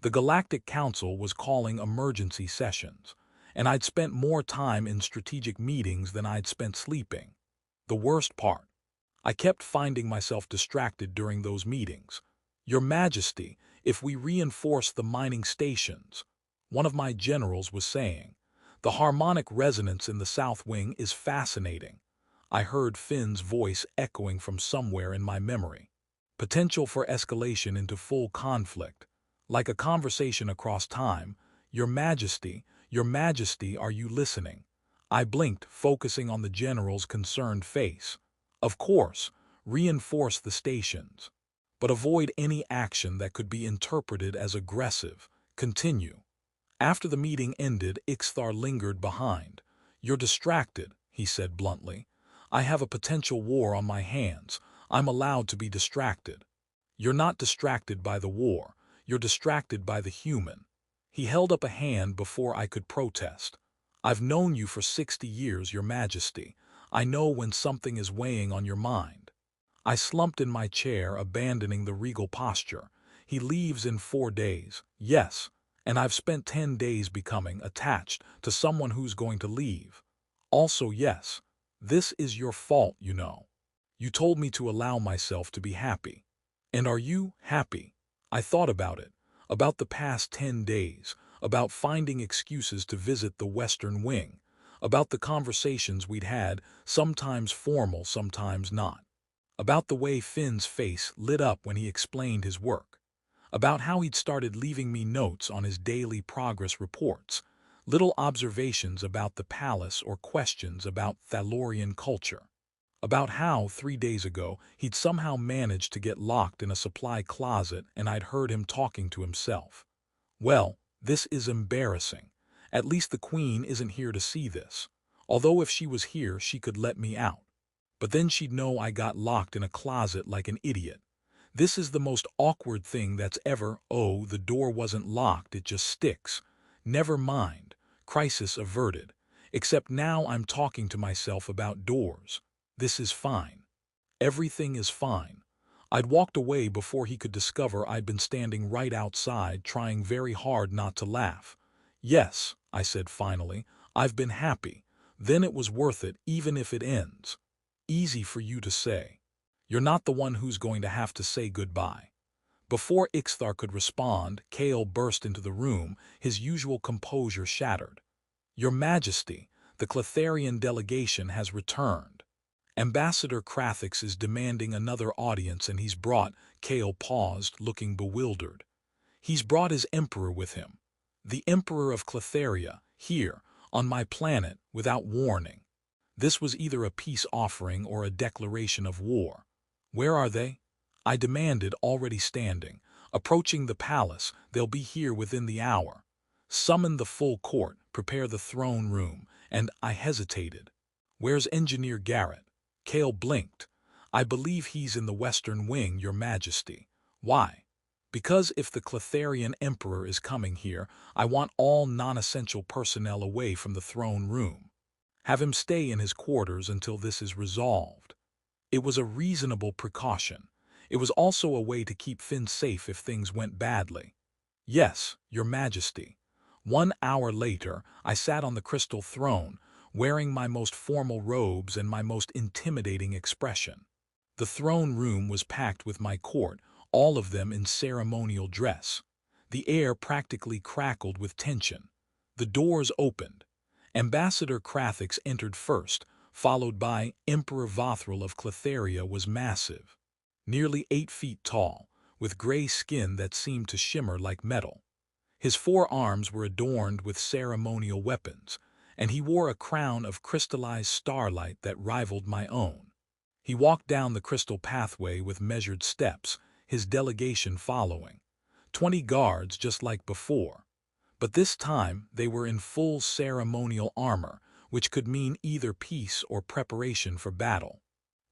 A: The Galactic Council was calling emergency sessions, and I'd spent more time in strategic meetings than I'd spent sleeping. The worst part, I kept finding myself distracted during those meetings. "Your Majesty, if we reinforce the mining stations," one of my generals was saying. "The harmonic resonance in the South Wing is fascinating." I heard Finn's voice echoing from somewhere in my memory. Potential for escalation into full conflict. Like a conversation across time. Your Majesty, are you listening?" I blinked, focusing on the general's concerned face. "Of course, reinforce the stations. But avoid any action that could be interpreted as aggressive. Continue." After the meeting ended, Ixthar lingered behind. "You're distracted," he said bluntly. "I have a potential war on my hands. I'm allowed to be distracted." "You're not distracted by the war. You're distracted by the human." He held up a hand before I could protest. "I've known you for 60 years, Your Majesty. I know when something is weighing on your mind." I slumped in my chair, abandoning the regal posture. "He leaves in 4 days. Yes, and I've spent 10 days becoming attached to someone who's going to leave. Also yes, this is your fault, you know. You told me to allow myself to be happy. And are you happy?" I thought about it, about the past 10 days, about finding excuses to visit the Western Wing, about the conversations we'd had, sometimes formal, sometimes not, about the way Finn's face lit up when he explained his work, about how he'd started leaving me notes on his daily progress reports, little observations about the palace or questions about Thalorian culture, about how 3 days ago he'd somehow managed to get locked in a supply closet and I'd heard him talking to himself. Well, this is embarrassing. At least the Queen isn't here to see this. Although if she was here, she could let me out. But then she'd know I got locked in a closet like an idiot. This is the most awkward thing that's ever— Oh, the door wasn't locked, it just sticks. Never mind. Crisis averted. Except now I'm talking to myself about doors. This is fine. Everything is fine. I'd walked away before he could discover I'd been standing right outside, trying very hard not to laugh. "Yes," I said finally, "I've been happy. Then it was worth it, even if it ends." Easy for you to say. You're not the one who's going to have to say goodbye. Before Ixthar could respond, Kale burst into the room, his usual composure shattered. "Your Majesty, the Cletharian delegation has returned. Ambassador Krathix is demanding another audience and he's brought—" Kale paused, looking bewildered. "He's brought his emperor with him. The Emperor of Cletharia, here, on my planet, without warning. This was either a peace offering or a declaration of war." "Where are they?" I demanded, already standing. "Approaching the palace. They'll be here within the hour. Summon the full court, prepare the throne room," and I hesitated. "Where's Engineer Garrett?" Kale blinked. "I believe he's in the Western Wing, Your Majesty." "Why?" "Because if the Cletharian Emperor is coming here, I want all non-essential personnel away from the throne room. Have him stay in his quarters until this is resolved." It was a reasonable precaution. It was also a way to keep Finn safe if things went badly. "Yes, Your Majesty." 1 hour later, I sat on the crystal throne, wearing my most formal robes and my most intimidating expression. The throne room was packed with my court, all of them in ceremonial dress. The air practically crackled with tension. The doors opened. Ambassador Krathix entered first, followed by Emperor Vothril of Cletharia. Was massive, nearly 8 feet tall, with gray skin that seemed to shimmer like metal. His 4 arms were adorned with ceremonial weapons, and he wore a crown of crystallized starlight that rivaled my own. He walked down the crystal pathway with measured steps, his delegation following. 20 guards just like before. But this time they were in full ceremonial armor, which could mean either peace or preparation for battle.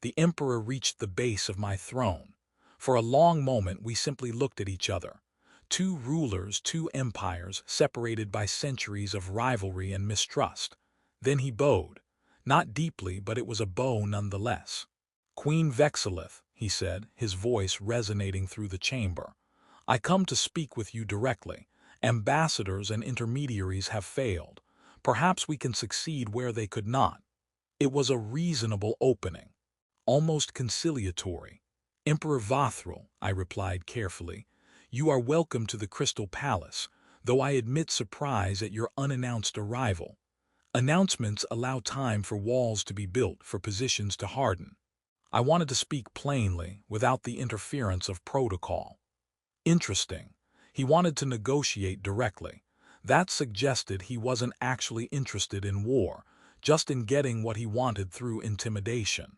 A: The Emperor reached the base of my throne. For a long moment we simply looked at each other. 2 rulers, 2 empires, separated by centuries of rivalry and mistrust. Then he bowed. Not deeply, but it was a bow nonetheless. Queen Vex'ilith, he said, his voice resonating through the chamber. I come to speak with you directly. Ambassadors and intermediaries have failed. Perhaps we can succeed where they could not. It was a reasonable opening, almost conciliatory. Emperor Vathril, I replied carefully, you are welcome to the Crystal Palace, though I admit surprise at your unannounced arrival. Announcements allow time for walls to be built, for positions to harden. I wanted to speak plainly, without the interference of protocol. Interesting. He wanted to negotiate directly. That suggested he wasn't actually interested in war, just in getting what he wanted through intimidation.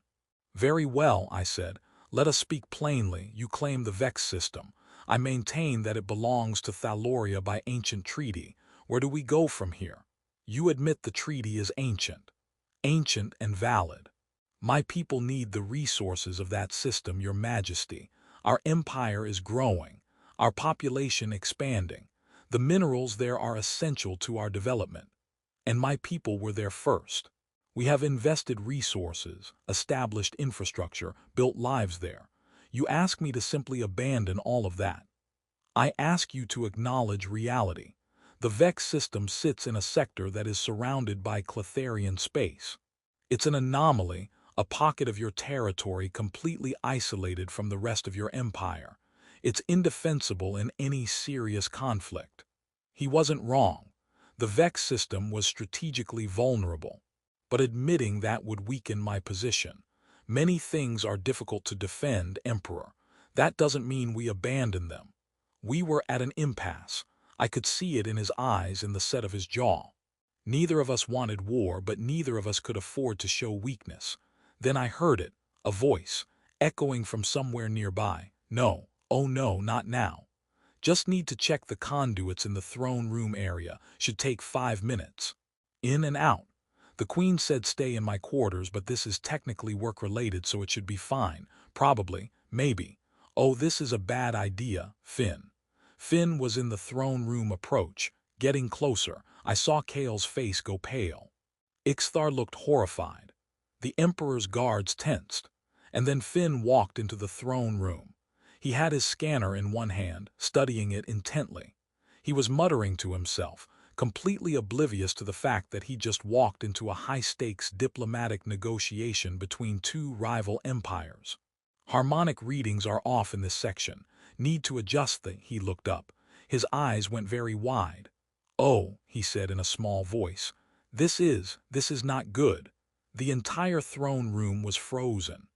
A: Very well, I said. Let us speak plainly. You claim the Vex system. I maintain that it belongs to Thaloria by ancient treaty. Where do we go from here? You admit the treaty is ancient. Ancient and valid. My people need the resources of that system, Your Majesty. Our empire is growing. Our population expanding. The minerals there are essential to our development. And my people were there first. We have invested resources, established infrastructure, built lives there. You ask me to simply abandon all of that. I ask you to acknowledge reality. The Vex system sits in a sector that is surrounded by Cletharian space. It's an anomaly, a pocket of your territory completely isolated from the rest of your empire. It's indefensible in any serious conflict. He wasn't wrong. The Vex system was strategically vulnerable. But admitting that would weaken my position. Many things are difficult to defend, Emperor. That doesn't mean we abandon them. We were at an impasse. I could see it in his eyes, in the set of his jaw. Neither of us wanted war, but neither of us could afford to show weakness. Then I heard it, a voice, echoing from somewhere nearby. No, oh no, not now. Just need to check the conduits in the throne room area. Should take 5 minutes. In and out. The Queen said stay in my quarters, but this is technically work-related, so it should be fine. Probably, maybe. Oh, this is a bad idea, Finn. Finn was in the throne room approach, getting closer. I saw Kale's face go pale. Ixthar looked horrified. The Emperor's guards tensed. And then Finn walked into the throne room. He had his scanner in one hand, studying it intently. He was muttering to himself, completely oblivious to the fact that he just walked into a high-stakes diplomatic negotiation between two rival empires. Harmonic readings are off in this section. Need to adjust he looked up. His eyes went very wide. Oh, he said in a small voice. This is not good. The entire throne room was frozen.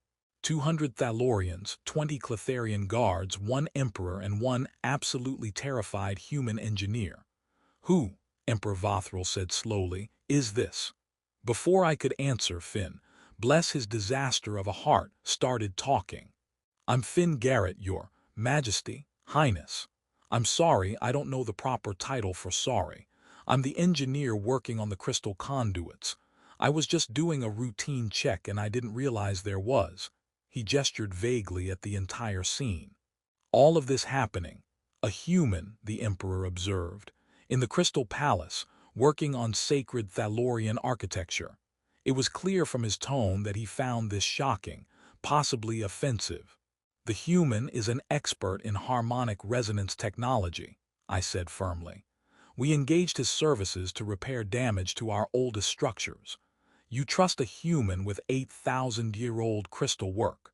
A: 200 Thalorians, 20 Cletharian guards, 1 emperor, and 1 absolutely terrified human engineer. Who, Emperor Vathril said slowly, is this? Before I could answer, Finn, bless his disaster of a heart, started talking. I'm Finn Garrett, Your Majesty, Highness. I'm sorry, I don't know the proper title for sorry. I'm the engineer working on the crystal conduits. I was just doing a routine check and I didn't realize there was. He gestured vaguely at the entire scene. All of this happening. A human, the Emperor observed, in the Crystal Palace, working on sacred Thalorian architecture. It was clear from his tone that he found this shocking, possibly offensive. The human is an expert in harmonic resonance technology, I said firmly. We engaged his services to repair damage to our oldest structures. You trust a human with 8,000-year-old crystal work.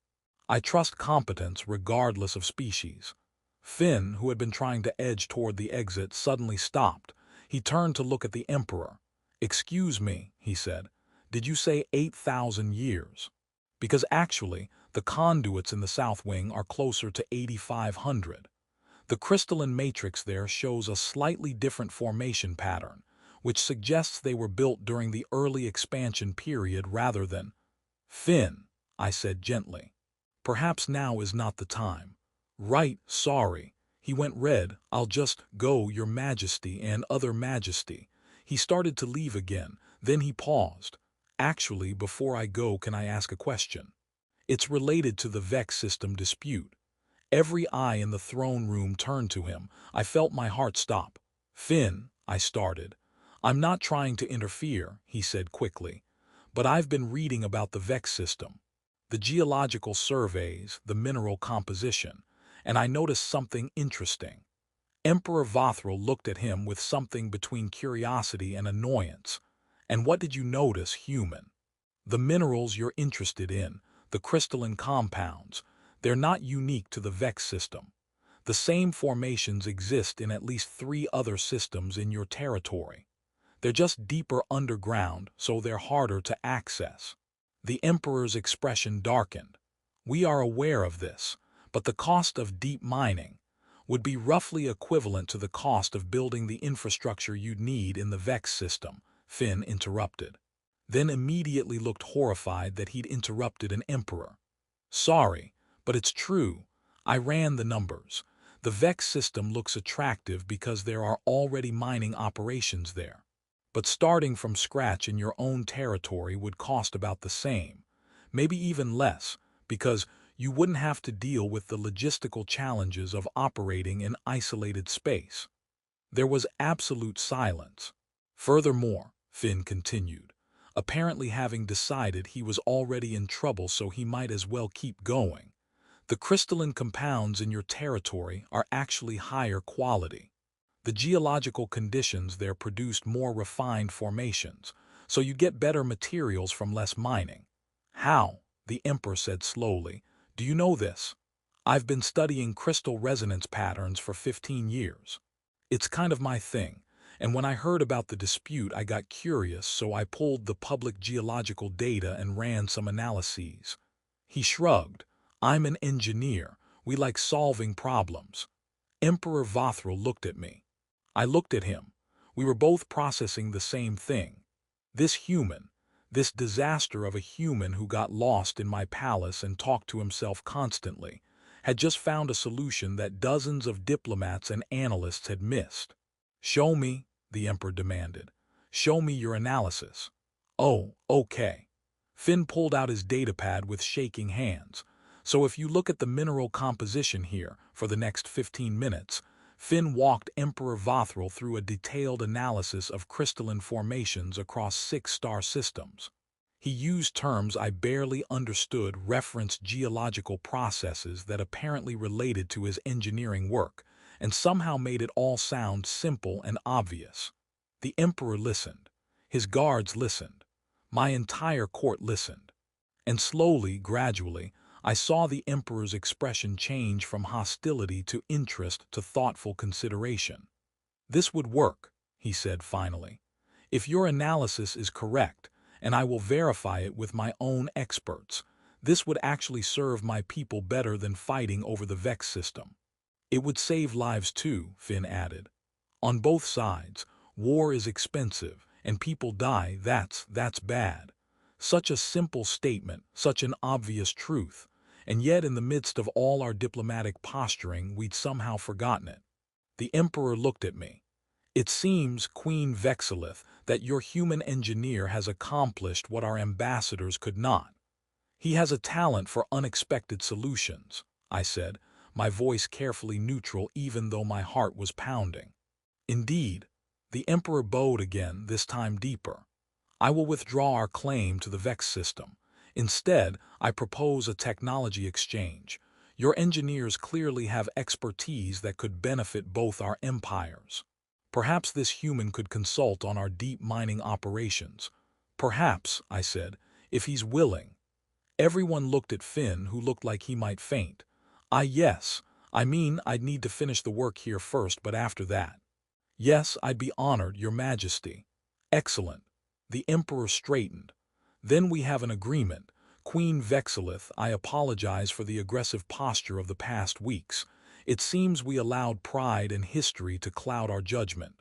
A: I trust competence regardless of species. Finn, who had been trying to edge toward the exit, suddenly stopped. He turned to look at the Emperor. Excuse me, he said. Did you say 8,000 years? Because actually, the conduits in the South Wing are closer to 8,500. The crystalline matrix there shows a slightly different formation pattern, which suggests they were built during the early expansion period rather than... Finn, I said gently. Perhaps now is not the time. Right, sorry. He went red. I'll just go, Your Majesty and Other Majesty. He started to leave again, then he paused. Actually, before I go, can I ask a question? It's related to the Vex system dispute. Every eye in the throne room turned to him. I felt my heart stop. Finn, I started. I'm not trying to interfere, he said quickly. But I've been reading about the Vex system. The geological surveys, the mineral composition, and I noticed something interesting. Emperor Vothrel looked at him with something between curiosity and annoyance. And what did you notice, human? The minerals you're interested in, the crystalline compounds, they're not unique to the Vex system. The same formations exist in at least 3 other systems in your territory. They're just deeper underground, so they're harder to access. The Emperor's expression darkened. We are aware of this, but the cost of deep mining would be roughly equivalent to the cost of building the infrastructure you'd need in the Vex system, Finn interrupted. Then immediately looked horrified that he'd interrupted an emperor. Sorry, but it's true. I ran the numbers. The Vex system looks attractive because there are already mining operations there. But starting from scratch in your own territory would cost about the same, maybe even less, because you wouldn't have to deal with the logistical challenges of operating in isolated space. There was absolute silence. Furthermore, Finn continued, apparently having decided he was already in trouble so he might as well keep going. The crystalline compounds in your territory are actually higher quality. The geological conditions there produced more refined formations, so you get better materials from less mining. How? The Emperor said slowly. Do you know this? I've been studying crystal resonance patterns for 15 years. It's kind of my thing, and when I heard about the dispute I got curious, so I pulled the public geological data and ran some analyses. He shrugged. I'm an engineer. We like solving problems. Emperor Vothrel looked at me. I looked at him. We were both processing the same thing. This human, this disaster of a human who got lost in my palace and talked to himself constantly, had just found a solution that dozens of diplomats and analysts had missed. Show me, the Emperor demanded. Show me your analysis. Oh, okay. Finn pulled out his datapad with shaking hands. So if you look at the mineral composition here for the next 15 minutes, Finn walked Emperor Vothrel through a detailed analysis of crystalline formations across 6 star systems. He used terms I barely understood, referenced geological processes that apparently related to his engineering work, and somehow made it all sound simple and obvious. The Emperor listened. His guards listened. My entire court listened. And slowly, gradually, I saw the Emperor's expression change from hostility to interest to thoughtful consideration. This would work, he said finally, if your analysis is correct, and I will verify it with my own experts. This would actually serve my people better than fighting over the Vex system. It would save lives too, Finn added. On both sides, war is expensive, and people die. That's bad. Such a simple statement, such an obvious truth. And yet in the midst of all our diplomatic posturing, we'd somehow forgotten it. The Emperor looked at me. It seems, Queen Vex'ilith, that your human engineer has accomplished what our ambassadors could not. He has a talent for unexpected solutions, I said, my voice carefully neutral even though my heart was pounding. Indeed, the Emperor bowed again, this time deeper. I will withdraw our claim to the Vex system. Instead, I propose a technology exchange. Your engineers clearly have expertise that could benefit both our empires. Perhaps this human could consult on our deep mining operations. Perhaps, I said, if he's willing. Everyone looked at Finn, who looked like he might faint. Yes. I mean, I'd need to finish the work here first, but after that. Yes, I'd be honored, Your Majesty. Excellent. The Emperor straightened. Then we have an agreement. Queen Vex'ilith, I apologize for the aggressive posture of the past weeks. It seems we allowed pride and history to cloud our judgment.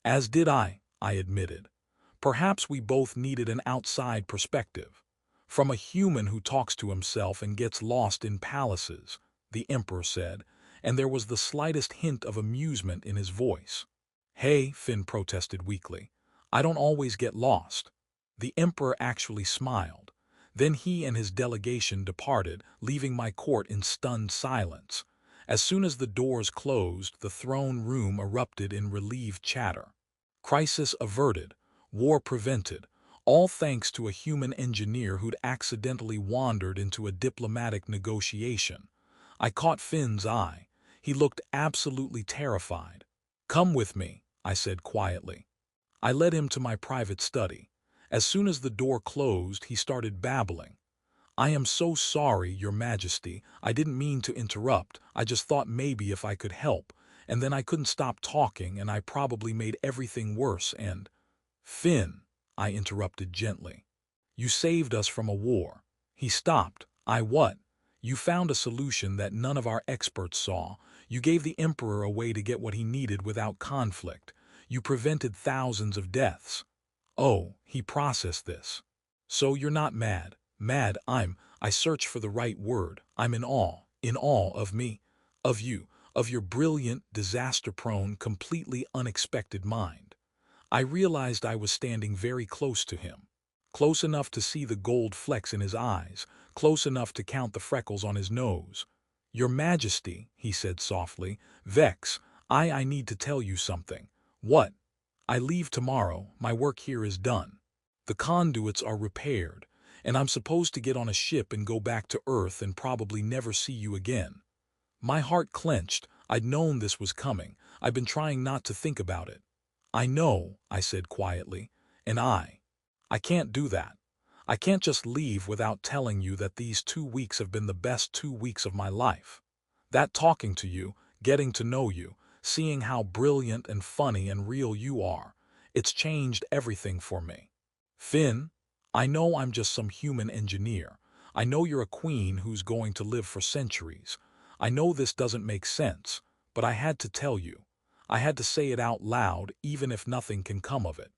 A: As did I admitted. Perhaps we both needed an outside perspective. From a human who talks to himself and gets lost in palaces, the Emperor said, and there was the slightest hint of amusement in his voice. Hey, Finn protested weakly. I don't always get lost. The Emperor actually smiled. Then he and his delegation departed, leaving my court in stunned silence. As soon as the doors closed, the throne room erupted in relieved chatter. Crisis averted, war prevented. All thanks to a human engineer who'd accidentally wandered into a diplomatic negotiation. I caught Finn's eye. He looked absolutely terrified. "Come with me," I said quietly. I led him to my private study. As soon as the door closed, he started babbling. "I am so sorry, Your Majesty. I didn't mean to interrupt. I just thought maybe if I could help. And then I couldn't stop talking, and I probably made everything worse, and—" "Finn," I interrupted gently. "You saved us from a war." He stopped. What? "You found a solution that none of our experts saw. You gave the Emperor a way to get what he needed without conflict. You prevented thousands of deaths." Oh, he processed this. "So you're not mad." "Mad, I search for the right word. I'm in awe of me, of you, of your brilliant, disaster-prone, completely unexpected mind." I realized I was standing very close to him. Close enough to see the gold flecks in his eyes, close enough to count the freckles on his nose. "Your Majesty," he said softly, I need to tell you something." "What?" "I leave tomorrow. My work here is done. The conduits are repaired, and I'm supposed to get on a ship and go back to Earth and probably never see you again." My heart clenched. I'd known this was coming. I'd been trying not to think about it. "I know," I said quietly, "and I can't do that. I can't just leave without telling you that these 2 weeks have been the best 2 weeks of my life. That talking to you, getting to know you, seeing how brilliant and funny and real you are, it's changed everything for me. Finn, I know I'm just some human engineer. I know you're a queen who's going to live for centuries. I know this doesn't make sense, but I had to tell you. I had to say it out loud, even if nothing can come of it."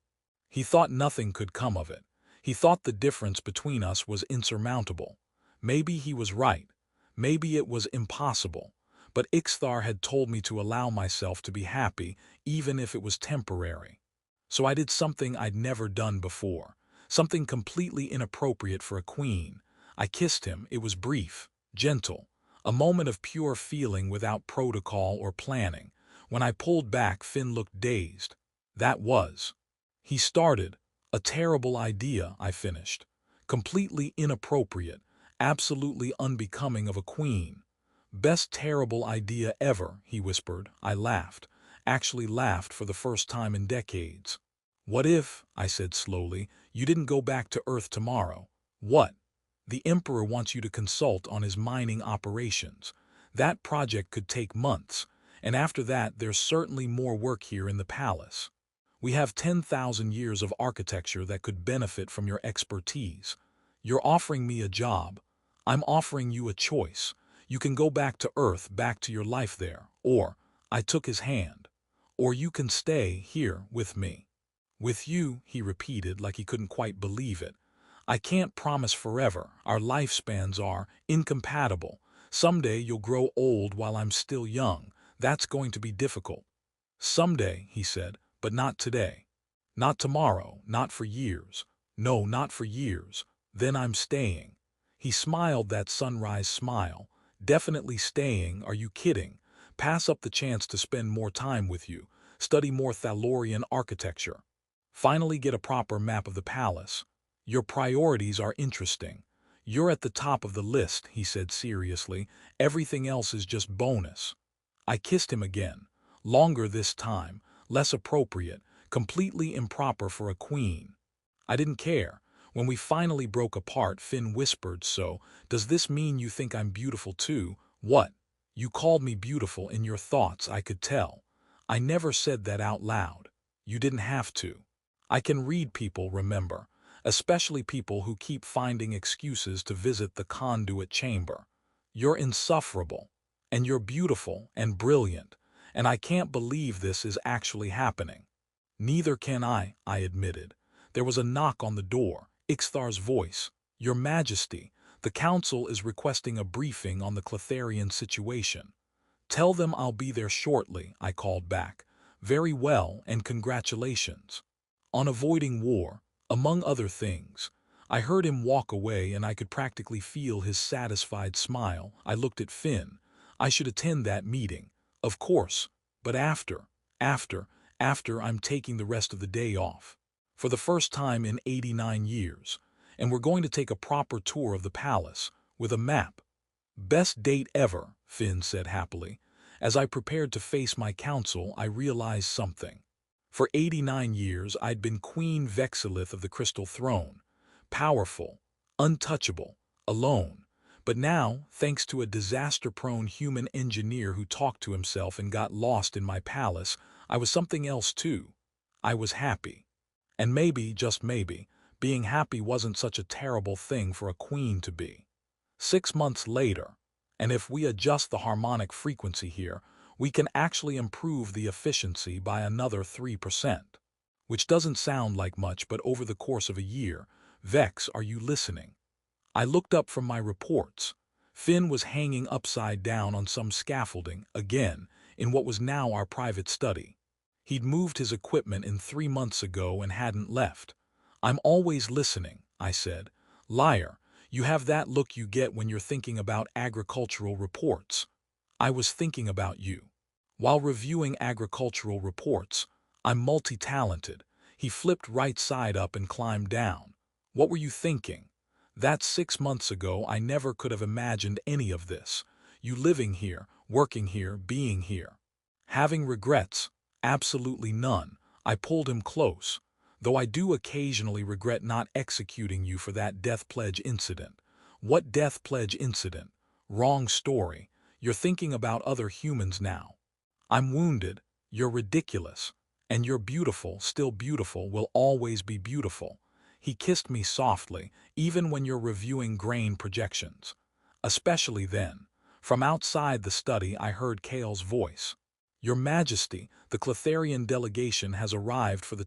A: He thought nothing could come of it. He thought the difference between us was insurmountable. Maybe he was right. Maybe it was impossible. But Ixthar had told me to allow myself to be happy, even if it was temporary. So I did something I'd never done before. Something completely inappropriate for a queen. I kissed him. It was brief, gentle, a moment of pure feeling without protocol or planning. When I pulled back, Finn looked dazed. "That was—" He started. "A terrible idea," I finished. "Completely inappropriate, absolutely unbecoming of a queen." "Best terrible idea ever," he whispered. I laughed. Actually laughed for the first time in decades. "What if," I said slowly, "you didn't go back to Earth tomorrow?" "What?" "The Emperor wants you to consult on his mining operations. That project could take months, and after that there's certainly more work here in the palace. We have 10,000 years of architecture that could benefit from your expertise. You're offering me a job. I'm offering you a choice. You can go back to Earth, back to your life there, or—" I took his hand. "Or you can stay here with me." "With you," he repeated like he couldn't quite believe it. "I can't promise forever. Our lifespans are incompatible. Someday you'll grow old while I'm still young. That's going to be difficult." "Someday," he said, "but not today. Not tomorrow, not for years. No, not for years. Then I'm staying." He smiled that sunrise smile. "Definitely staying. Are you kidding? Pass up the chance to spend more time with you, study more Thalorian architecture. Finally get a proper map of the palace. Your priorities are interesting. You're at the top of the list," he said seriously. "Everything else is just bonus." I kissed him again. Longer this time, less appropriate, completely improper for a queen. I didn't care. When we finally broke apart, Finn whispered, "So, does this mean you think I'm beautiful too?" "What?" "You called me beautiful in your thoughts, I could tell." "I never said that out loud." "You didn't have to. I can read people, remember, especially people who keep finding excuses to visit the conduit chamber. You're insufferable, and you're beautiful and brilliant, and I can't believe this is actually happening." "Neither can I admitted. There was a knock on the door. Ixthar's voice. "Your Majesty, the Council is requesting a briefing on the Clotharian situation." "Tell them I'll be there shortly," I called back. "Very well, and congratulations on avoiding war, among other things." I heard him walk away, and I could practically feel his satisfied smile. I looked at Finn. "I should attend that meeting, of course, but after I'm taking the rest of the day off." for the first time in 89 years, and we're going to take a proper tour of the palace, with a map. Best date ever, Finn said happily. As I prepared to face my council, I realized something. For 89 years, I'd been Queen Vex'ilith of the Crystal Throne, powerful, untouchable, alone. But now, thanks to a disaster-prone human engineer who talked to himself and got lost in my palace, I was something else too. I was happy. And maybe, just maybe, being happy wasn't such a terrible thing for a queen to be. 6 months later, and if we adjust the harmonic frequency here, we can actually improve the efficiency by another 3%. Which doesn't sound like much, but over the course of a year, Vex, are you listening? I looked up from my reports. Finn was hanging upside down on some scaffolding, again, in what was now our private study. He'd moved his equipment in 3 months ago and hadn't left. I'm always listening, I said. Liar, you have that look you get when you're thinking about agricultural reports. I was thinking about you. While reviewing agricultural reports, I'm multi-talented. He flipped right side up and climbed down. What were you thinking? That's 6 months ago. I never could have imagined any of this. You living here, working here, being here. Having regrets? Absolutely none. I pulled him close. Though I do occasionally regret not executing you for that death pledge incident. What death pledge incident? Wrong story. You're thinking about other humans now. I'm wounded. You're ridiculous. And you're beautiful, still beautiful, will always be beautiful. He kissed me softly, even when you're reviewing grain projections. Especially then. From outside the study I heard Kale's voice. Your Majesty, the Thalorian delegation has arrived for the